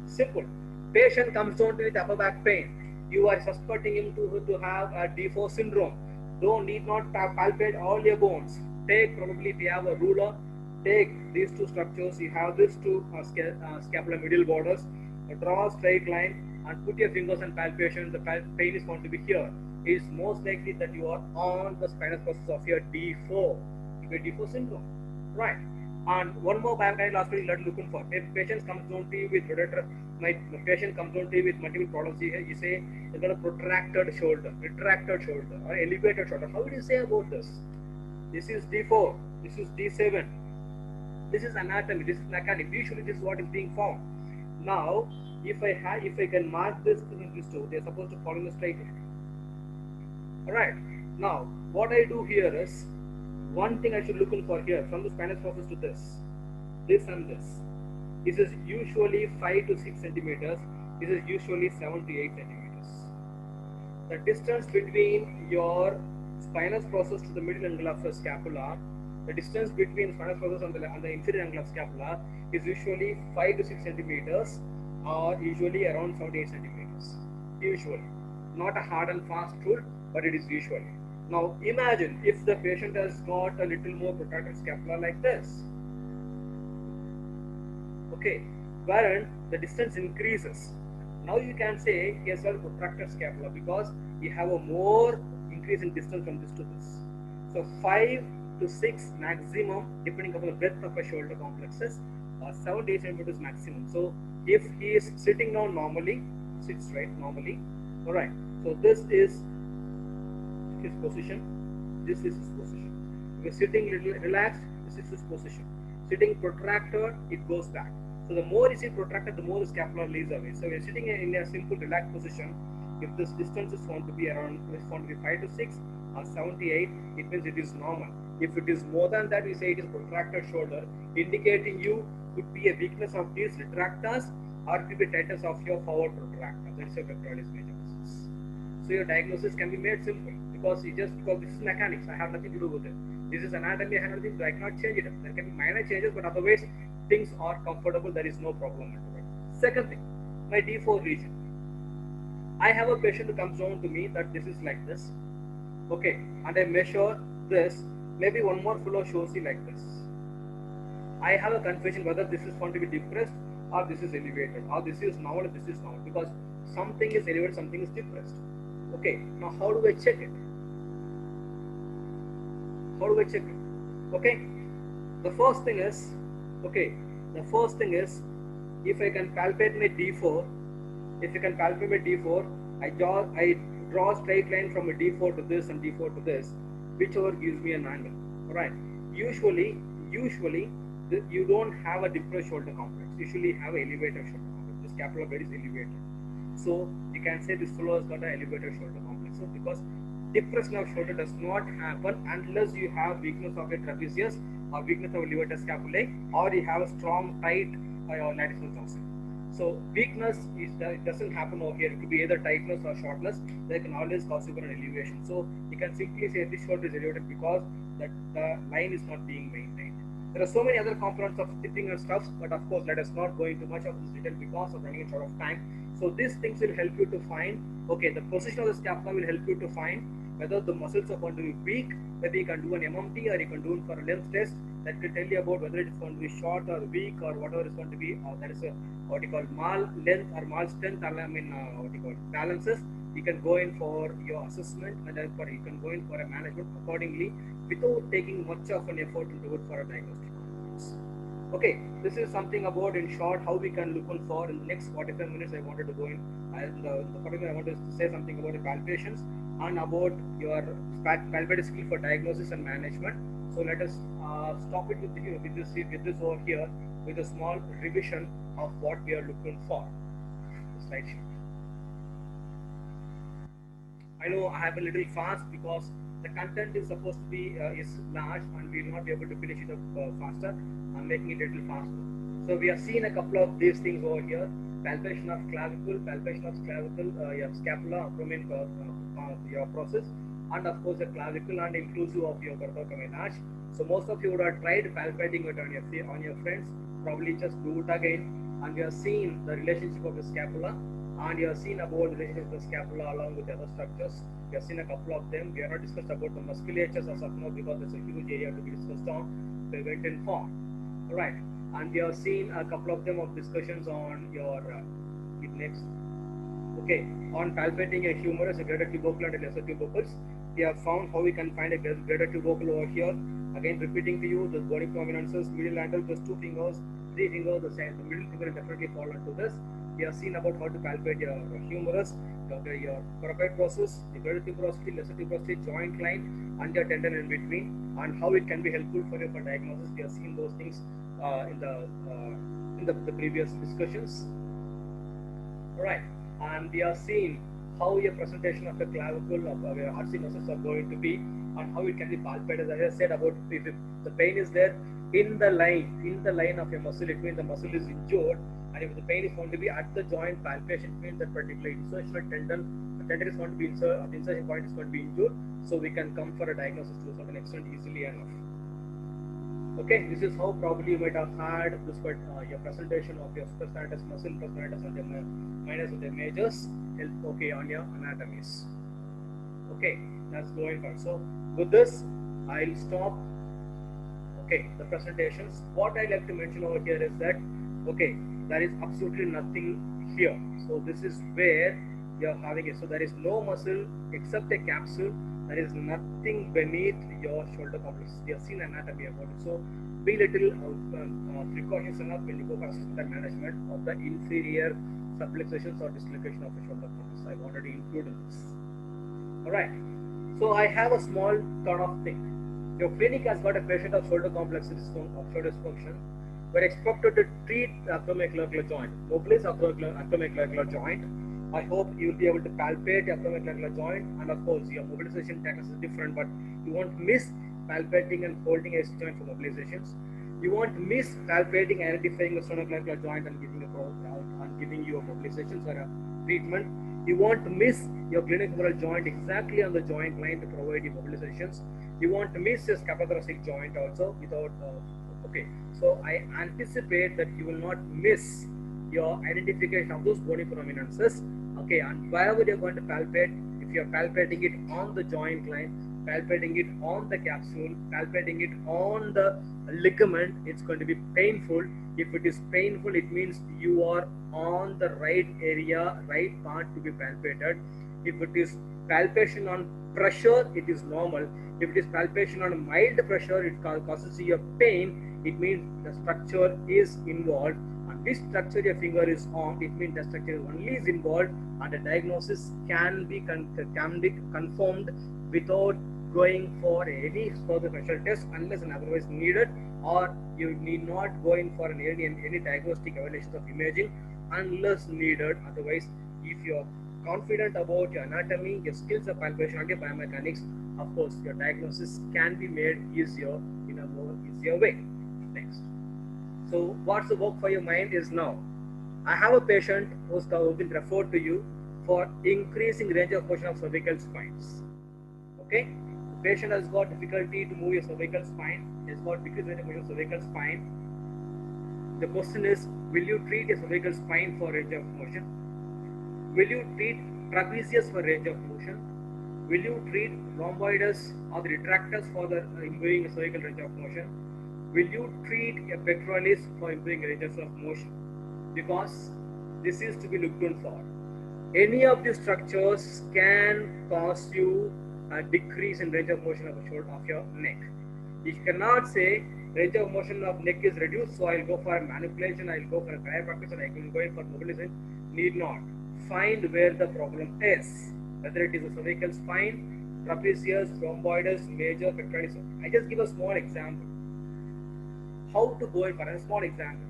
Simple. Patient comes down with upper back pain. You are suspecting him to have a D4 syndrome. Don't need not palpate all your bones. Take probably if you have a ruler, take these two structures. You have these two scapular middle borders. Draw a straight line and put your fingers and palpation. The pain is going to be here. It is most likely that you are on the spinous process of your D4. You get D4 syndrome, right? And one more biomechanical aspect you're looking for. If patient comes down to you with rotator, my patient comes down to you with multiple problems, you say you've got a protracted shoulder, retracted shoulder, or elevated shoulder. How do you say about this? This is D4, this is D7, this is anatomy, this is mechanics. Usually this is what is being found. Now, if I can mark this to these two, they're supposed to fall in a straight line. Alright. Now, what I do here is one thing I should look in for here from the spinous process to this and this. This is usually 5 to 6 centimeters. This is usually 7 to 8 centimeters. The distance between your spinous process to the middle angle of the scapula, the distance between spinous process and the inferior angle of scapula is usually 5 to 6 centimeters or usually around 7 to 8 centimeters. Usually. Not a hard and fast rule, but it is usually. Now imagine if the patient has got a little more protracted scapula like this. Okay, wherein the distance increases. Now you can say he has got a protracted scapula because you have a more increase in distance from this to this. So 5 to 6 maximum, depending upon the breadth of a shoulder complexes, 7 to 8 centimeters maximum. So if he is sitting down normally, sits right normally. Alright, so this is his position, this is his position. If you're sitting relaxed, this is his position. Sitting protracted, it goes back. So the more is it protracted, the more the scapula lays away. So you're sitting in a simple relaxed position. If this distance is found to be around, is found to be 5 to 6 or 7 to 8, it means it is normal. If it is more than that, we say it is protracted shoulder, indicating you could be a weakness of these retractors or it could be tightness of your forward protractor. That is your pectoralis major muscles. So your diagnosis can be made simple because this is mechanics. I have nothing to do with it. This is anatomy. I have nothing. I cannot change it. There can be minor changes, but otherwise things are comfortable. There is no problem at all. Second thing, my D4 region. I have a patient who comes down to me that this is like this. Okay, and I measure this. Maybe one more fellow shows you like this. I have a confusion whether this is found to be depressed or this is elevated, or this is normal or this is normal, because something is elevated, something is depressed. Okay, now how do I check it? How do I check it? Okay, the first thing is, okay, the first thing is, if I can palpate my D4, if you can palpate my D4, I draw a straight line from a D4 to this and D4 to this, whichever gives me an angle. Alright. Usually, you don't have a depressed shoulder complex. Usually have an elevated shoulder complex. The scapular blade is elevated. So you can say this fellow has got an elevated shoulder complex. So because depression of shoulder does not happen unless you have weakness of your trapezius or weakness of levator scapulae, or you have a strong tight latissimus dorsum. So weakness it doesn't happen over here. It could be either tightness or shortness. That can always cause you an elevation. So you can simply say this shoulder is elevated because that the line is not being maintained. There are so many other components of tipping and stuff, but of course let us not go into much of this detail because of running short of time. So these things will help you to find, okay, the position of the scapula will help you to find whether the muscles are going to be weak, whether you can do an MMT or you can do it for a length test. That will tell you about whether it is going to be short or weak or whatever is going to be. That is a what you call mal length or mal strength. What you call balances. You can go in for your assessment and then you can go in for a management accordingly without taking much of an effort to do it for a diagnostic conference. Okay, this is something about in short how we can look on for. In the next 45 minutes, I wanted to go in. The 45 minutes I wanted to say something about the palpations and about your palpation skill for diagnosis and management. So let us stop it with this over here with a small revision of what we are looking for. The slide sheet. I know I have a little fast because the content is supposed to be is large and we will not be able to finish it up faster. I'm making it a little faster. So we have seen a couple of these things over here: palpation of clavicle, your scapula, abdomen, your process, and of course the clavicle and inclusive of your thoracomain arch. So most of you would have tried palpating it on your friends. Probably just do it again, and we have seen the relationship of the scapula. And you have seen about the relationship of the scapula along with the other structures. We have seen a couple of them. We have not discussed about the musculatures as of now because there's a huge area to be discussed on. We went in form. Alright. And we have seen a couple of them of discussions on your next. Okay. On palpating a humerus, a greater tubercle and a lesser tubercles. We have found how we can find a greater tubercle over here. Again, repeating to you, the bony prominences, medial angle plus 2 fingers, 3 fingers, the middle finger will definitely fall into this. We have seen about how to palpate your humerus, your coracoid process, the greater tuberosity, lesser tuberosity, joint line, and your tendon in between, and how it can be helpful for you for diagnosis. We have seen those things in the previous discussions. All right, and we have seen how your presentation of the clavicle of your RC muscles are going to be, and how it can be palpated. As I said about if the pain is there in the line of your muscle, it means the muscle is injured. And if the pain is going to be at the joint, palpation means that particular insertional tendon, the tendon is going to be inserted, the insertion point is going to be injured, so we can come for a diagnosis to a certain extent easily enough. Okay, this is how probably you might have had this, but your presentation of your supraspinatus muscle, infraspinatus, and the minors and the majors, okay, on your anatomies. Okay, that's going on. So with this, I'll stop. Okay, the presentations. What I like to mention over here is that, okay, there is absolutely nothing here. So this is where you are having it. So there is no muscle except a capsule. There is nothing beneath your shoulder complex. You have seen anatomy about it. So be little precautions enough when you go for assessment management of the inferior subluxations or dislocation of the shoulder complex. I wanted to include in this. All right. So I have a small thought of thing. Your clinic has got a patient of shoulder complex shoulder dysfunction. We're expected to treat the acromioclavicular joint, mobilize acromioclavicular joint. I hope you'll be able to palpate the acromioclavicular joint, and of course your mobilization technique is different, but you won't miss palpating and holding a joint for mobilizations. You won't miss palpating, identifying the sternoclavicular joint and giving you a mobilizations or a treatment. You won't miss your glenohumeral joint exactly on the joint line to provide you mobilizations. You won't miss your scapulothoracic joint also without. Okay, so I anticipate that you will not miss your identification of those bony prominences. Okay, and wherever you're going to palpate, if you're palpating it on the joint line, palpating it on the capsule, palpating it on the ligament, it's going to be painful. If it is painful, it means you are on the right area, right part to be palpated. If it is palpation on pressure, it is normal. If it is palpation on mild pressure, it causes you a pain. It means the structure is involved. And this structure your finger is on, it means the structure only is involved, and the diagnosis can be confirmed without going for any further special test unless and otherwise needed, or you need not go in for any diagnostic evaluations of imaging unless needed. Otherwise, if you're confident about your anatomy, your skills of palpation, and your biomechanics, of course, your diagnosis can be made easier in a more easier way. Next. So, what's the work for your mind is now. I have a patient who's been referred to you for increasing range of motion of cervical spines. Okay, the patient has got difficulty to move your cervical spine. He has got decreased range of motion of cervical spine. The question is, will you treat a cervical spine for range of motion? Will you treat trapezius for range of motion? Will you treat rhomboidus or the retractors for the improving cervical range of motion? Will you treat a pectoralis for improving ranges of motion? Because this is to be looked on for. Any of these structures can cause you a decrease in range of motion of the shoulder of your neck. You cannot say range of motion of neck is reduced, so I'll go for a manipulation, I'll go for a chiropractic, and I can go in for mobilization. Need not. Find where the problem is, whether it is a cervical spine, trapezius, rhomboidus, major, pectoralis. I just give a small example. How to go in for a small example.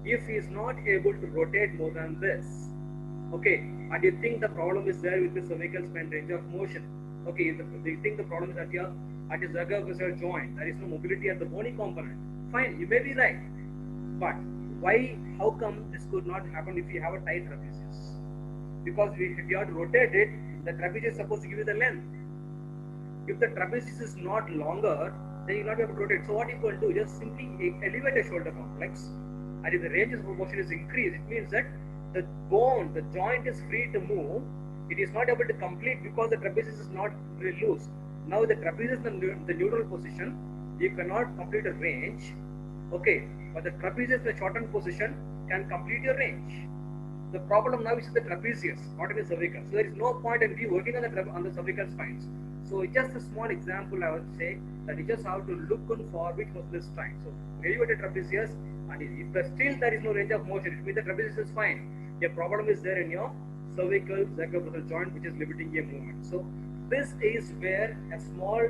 If he is not able to rotate more than this, okay, and you think the problem is there with the cervical spine range of motion, okay, you think the problem is at your zygapophyseal joint, there is no mobility at the bony component, fine, you may be right, but why, how come this could not happen if you have a tight trapezius? Because if you have to rotate it, the trapezius is supposed to give you the length. If the trapezius is not longer, then you will not be able to rotate. So what you will do, just simply elevate the shoulder complex, and if the range of motion is increased, it means that the bone, the joint is free to move. It is not able to complete because the trapezius is not really loose. Now the trapezius is in the neutral position, you cannot complete a range, okay, but the trapezius in the shortened position can complete your range. The problem now is the trapezius, not in the cervical. So there is no point in you working on the cervical spines. So just a small example, I would say that you just have to look on for which was this time. So elevated trapezius, and if still there is no range of motion, it means the trapezius is fine. Your problem is there in your cervical zygapophyseal joint, which is limiting your movement. So this is where a small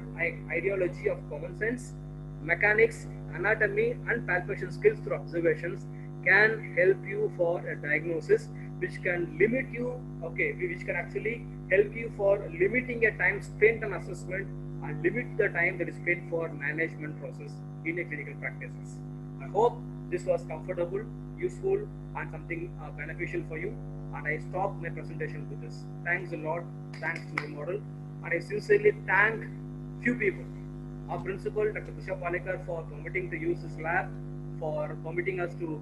ideology of common sense, mechanics, anatomy, and palpation skills through observations can help you for a diagnosis, which can limit you, okay, which can actually help you for limiting a time spent on assessment and limit the time that is spent for management process in a clinical practices. I hope this was comfortable, useful, and something beneficial for you. And I stop my presentation with this. Thanks a lot. Thanks to the model. And I sincerely thank few people. Our principal, Dr. Tusha Palekar, for permitting to use this lab, for permitting us to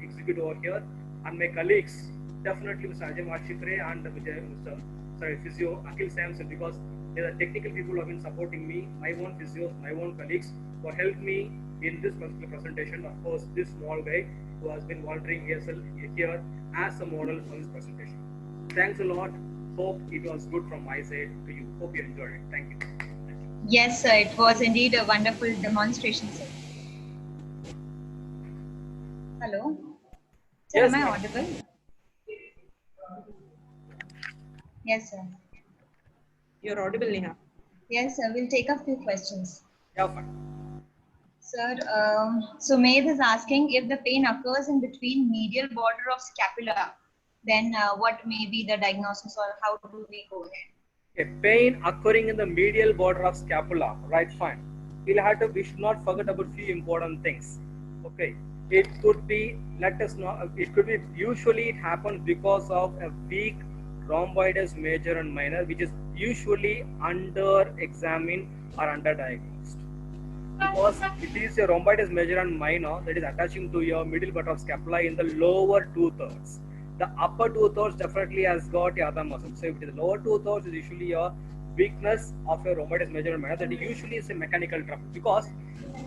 execute over here, and my colleagues, definitely Mr. Ajay Mashikre and Mr. Physio Akhil Samson, because they are technical people who have been supporting me, my own physios, my own colleagues, who helped me in this particular presentation. Of course, this small guy who has been volunteering here as a model for this presentation. Thanks a lot. Hope it was good from my side to you. Hope you enjoyed it. Thank you. Yes, sir. It was indeed a wonderful demonstration, sir. Hello. Sir, Yes, am I audible? Yes, sir. You're audible, Neha. Yes, sir. We'll take a few questions. Yeah, fine. Sir, Sumedh is asking if the pain occurs in between medial border of scapula, then what may be the diagnosis, or how do we go ahead? A pain occurring in the medial border of scapula, right? Fine. We should not forget about few important things. Okay, it could be, let us know, it could be, usually it happens because of a weak rhomboidus major and minor, which is usually under-examined or under-diagnosed. Because it is a rhomboidus major and minor that is attaching to your middle border of scapula in the lower 2/3. The upper 2/3 definitely has got your other muscles. So if it is the lower 2/3 is usually your weakness of your rhomboidus major and minor, that usually is a mechanical trouble. Because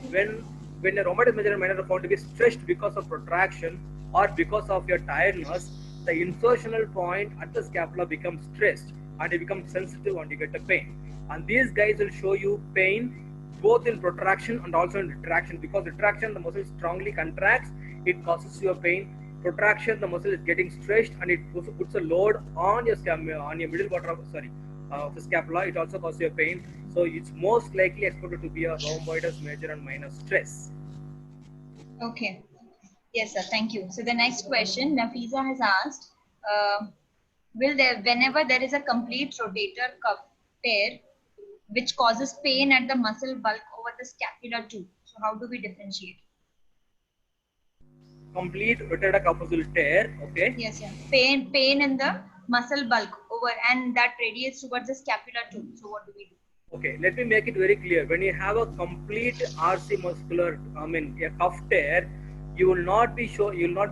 when a rhomboidus major and minor are found to be stretched because of protraction or because of your tiredness, the insertional point at the scapula becomes stressed. and you become sensitive and you get a pain. And these guys will show you pain both in protraction and also in retraction, because retraction the muscle strongly contracts, it causes you a pain. Protraction, the muscle is getting stretched and it puts a load on your middle border of the scapula. It also causes you a pain. So it's most likely expected to be a rhomboideus major and minor stress. Okay. Yes, sir. Thank you. So the next question, Nafisa has asked, whenever there is a complete rotator cuff tear, which causes pain at the muscle bulk over the scapula too. So how do we differentiate? Complete rotator cuff will tear. Okay. Yes, sir. Pain in the muscle bulk over, and that radiates towards the scapula too. So what do we do? Okay, let me make it very clear. When you have a complete RC muscular, a cuff tear, you will not be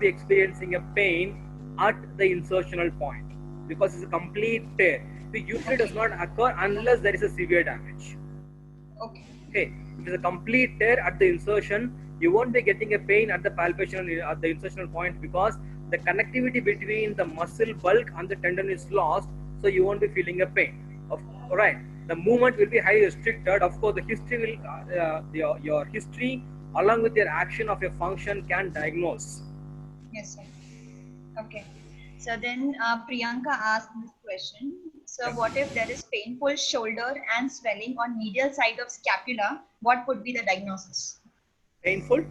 experiencing a pain at the insertional point, because it's a complete tear. It usually does not occur unless there is a severe damage. Okay. Okay, if it's a complete tear at the insertion, you won't be getting a pain at the palpation at the insertional point, because the connectivity between the muscle bulk and the tendon is lost, so you won't be feeling a pain. Alright, the movement will be highly restricted. Of course, the history will your history along with your action of your function can diagnose. Yes, sir. Okay. So then Priyanka asked this question. So what if there is painful shoulder and swelling on medial side of scapula? What would be the diagnosis? Painful?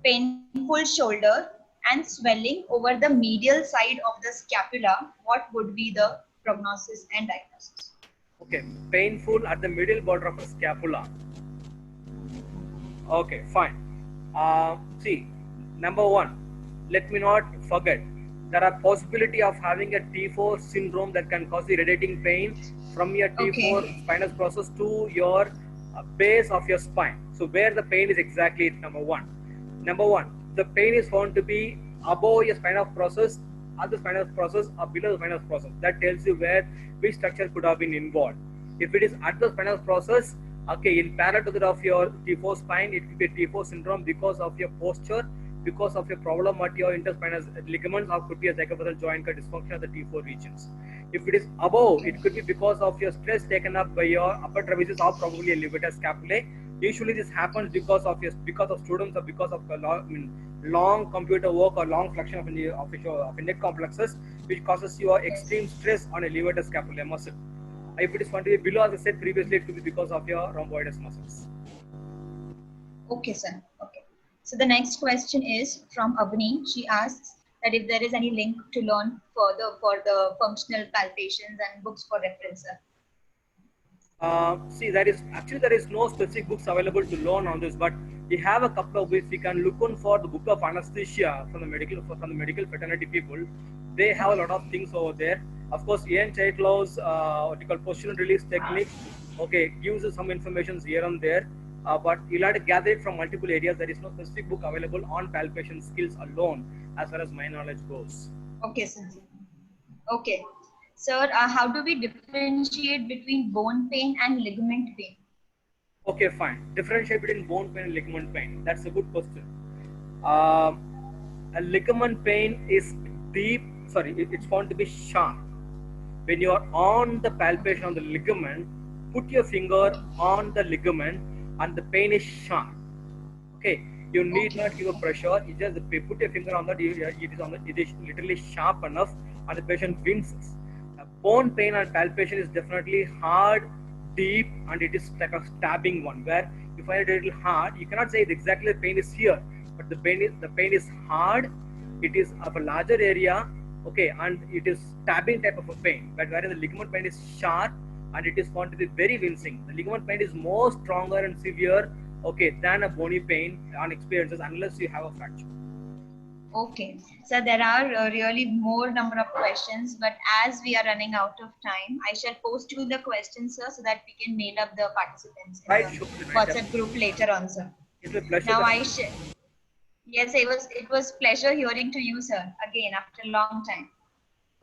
Painful shoulder and swelling over the medial side of the scapula. What would be the prognosis and diagnosis? Okay, painful at the middle border of a scapula. Okay, fine. See, number one, let me not forget, there are possibility of having a T4 syndrome that can cause irritating pain from your T4 spinous process to your base of your spine. So where the pain is exactly number one. Number one, the pain is found to be above your spinous process, at the spinous process, or below the spinous process. That tells you which structure could have been involved. If it is at the spinous process, okay, in parallel to that of your T4 spine, it could be a T4 syndrome because of your posture, because of your problem at your interspinous ligaments, or could be a zygomatic joint dysfunction of the T4 regions. If it is above, it could be because of your stress taken up by your upper trapezius or probably a levator scapulae. Usually this happens because of students, or because of long computer work or long flexion of a neck complexes, which causes you extreme stress on a levator scapulae muscle. If it is found to be below, as I said previously, it could be because of your rhomboideus muscles. Okay, sir. Okay. So the next question is from Avni. She asks that if there is any link to learn further for the functional palpations and books for reference, sir. See, there is no specific books available to learn on this, but we have a couple of ways. We can look on for the book of anesthesia from the medical fraternity people. They have a lot of things over there. Of course, Ian Chaitlow's what you call postural release technique, okay, gives us some information here and there, but you'll have to gather it from multiple areas. There is no specific book available on palpation skills alone, as far as my knowledge goes. Okay, sir. Okay. Sir, how do we differentiate between bone pain and ligament pain? Okay, fine. Differentiate between bone pain and ligament pain. That's a good question. A ligament pain is deep. Sorry, it's found to be sharp. When you are on the palpation of the ligament, put your finger on the ligament, and the pain is sharp. Okay, you need not give a pressure. You just put your finger on that. It is literally sharp enough, and the patient winces. Bone pain and palpation is definitely hard, deep, and it is like a stabbing one, where you find it a little hard. You cannot say exactly the pain is here, but the pain is hard. It is of a larger area, okay, and it is stabbing type of a pain. But whereas the ligament pain is sharp and it is found to be very wincing. The ligament pain is more stronger and severe, okay, than a bony pain on experiences, unless you have a fracture. Okay, so there are really more number of questions, but as we are running out of time, I shall post you the questions, sir, so that we can mail up the participants in Right, the sure. WhatsApp group later on, sir. It's a pleasure. Now yes, it was pleasure hearing to you, sir, again after a long time.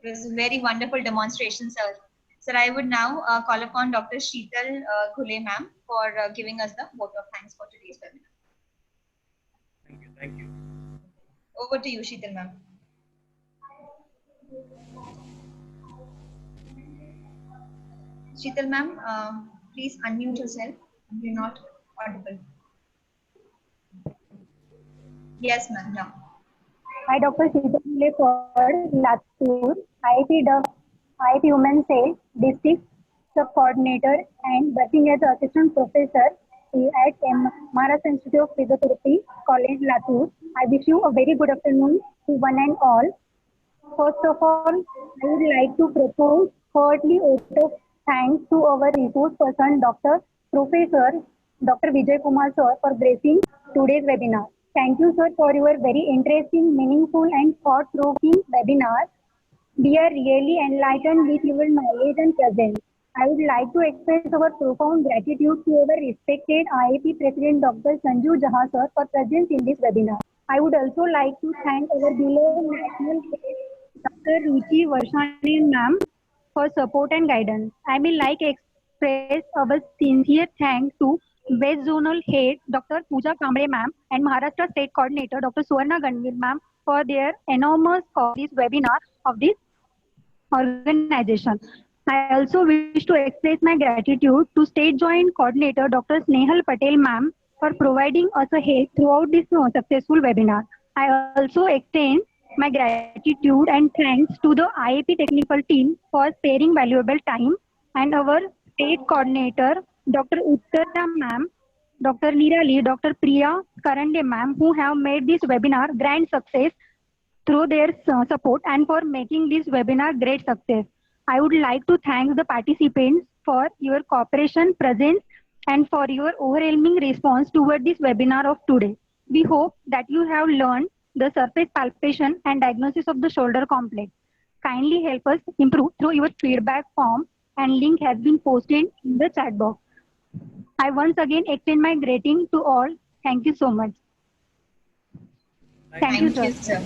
It was a very wonderful demonstration, sir. Sir, I would now call upon Dr. Sheetal Ghule ma'am for giving us the vote of thanks for today's webinar. Thank you. Over to you, Sheetal ma'am. Sheetal ma'am, please unmute yourself. You're not audible. Yes, ma'am. Now. I, Dr. Sheetal Ford, Latur, IIP Human Cell, District Sub-Coordinator and working as Assistant Professor at Maharashtra Institute of Physiotherapy, College, Latur. I wish you a very good afternoon to one and all. First of all, I would like to propose heartily vote of thanks to our resource person, Professor Dr. Vijay Kumar sir, for gracing today's webinar. Thank you, sir, for your very interesting, meaningful, and thought-provoking webinar. We are really enlightened with your knowledge and presence. I would like to express our profound gratitude to our respected IIP President Dr. Sanju Jha sir for presence in this webinar. I would also like to thank our beloved national head, Dr. Ruchi Varshani ma'am, for support and guidance. I will like express our sincere thanks to West Zonal Head Dr. Pooja Kamble ma'am and Maharashtra State Coordinator Dr. Suvarna Ganvir ma'am for their enormous of this webinar of this organization. I also wish to express my gratitude to State Joint Coordinator Dr. Snehal Patel ma'am for providing us a help throughout this successful webinar. I also extend my gratitude and thanks to the IIP technical team for sparing valuable time and our State Coordinator Dr. Uttara ma'am, Dr. Nirali, Dr. Priya Karande ma'am who have made this webinar grand success through their support and for making this webinar great success. I would like to thank the participants for your cooperation, presence, and for your overwhelming response toward this webinar of today. We hope that you have learned the surface palpation and diagnosis of the shoulder complex. Kindly help us improve through your feedback form and link has been posted in the chat box. I once again extend my greeting to all. Thank you so much. Thank you, sir.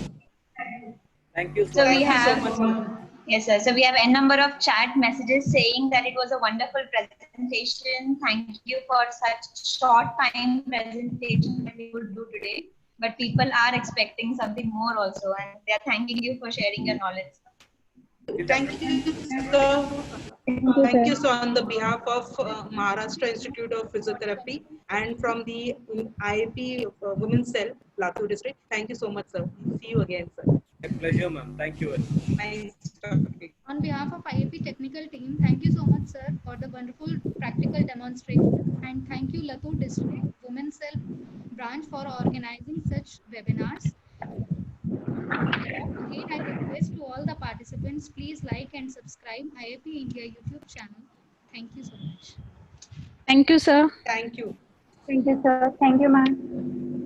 Thank you So we Thank you so have, much, sir. yes, sir. So we have a number of chat messages saying that it was a wonderful presentation. Thank you for such short time presentation that we would do today. But people are expecting something more also, and they are thanking you for sharing your knowledge. Thank you, sir. Thank you, sir, on the behalf of Maharashtra Institute of Physiotherapy and from the IIP Women's Cell, Latur District. Thank you so much, sir. See you again, sir. My pleasure, ma'am. Thank you. Nice talking. On behalf of IIP technical team, thank you so much, sir, for the wonderful practical demonstration, and thank you Latur District Women's Cell branch for organizing such webinars. Again, I request to all the participants, please like and subscribe IIP India YouTube channel. Thank you so much. Thank you, sir. Thank you. Thank you, sir. Thank you, ma'am.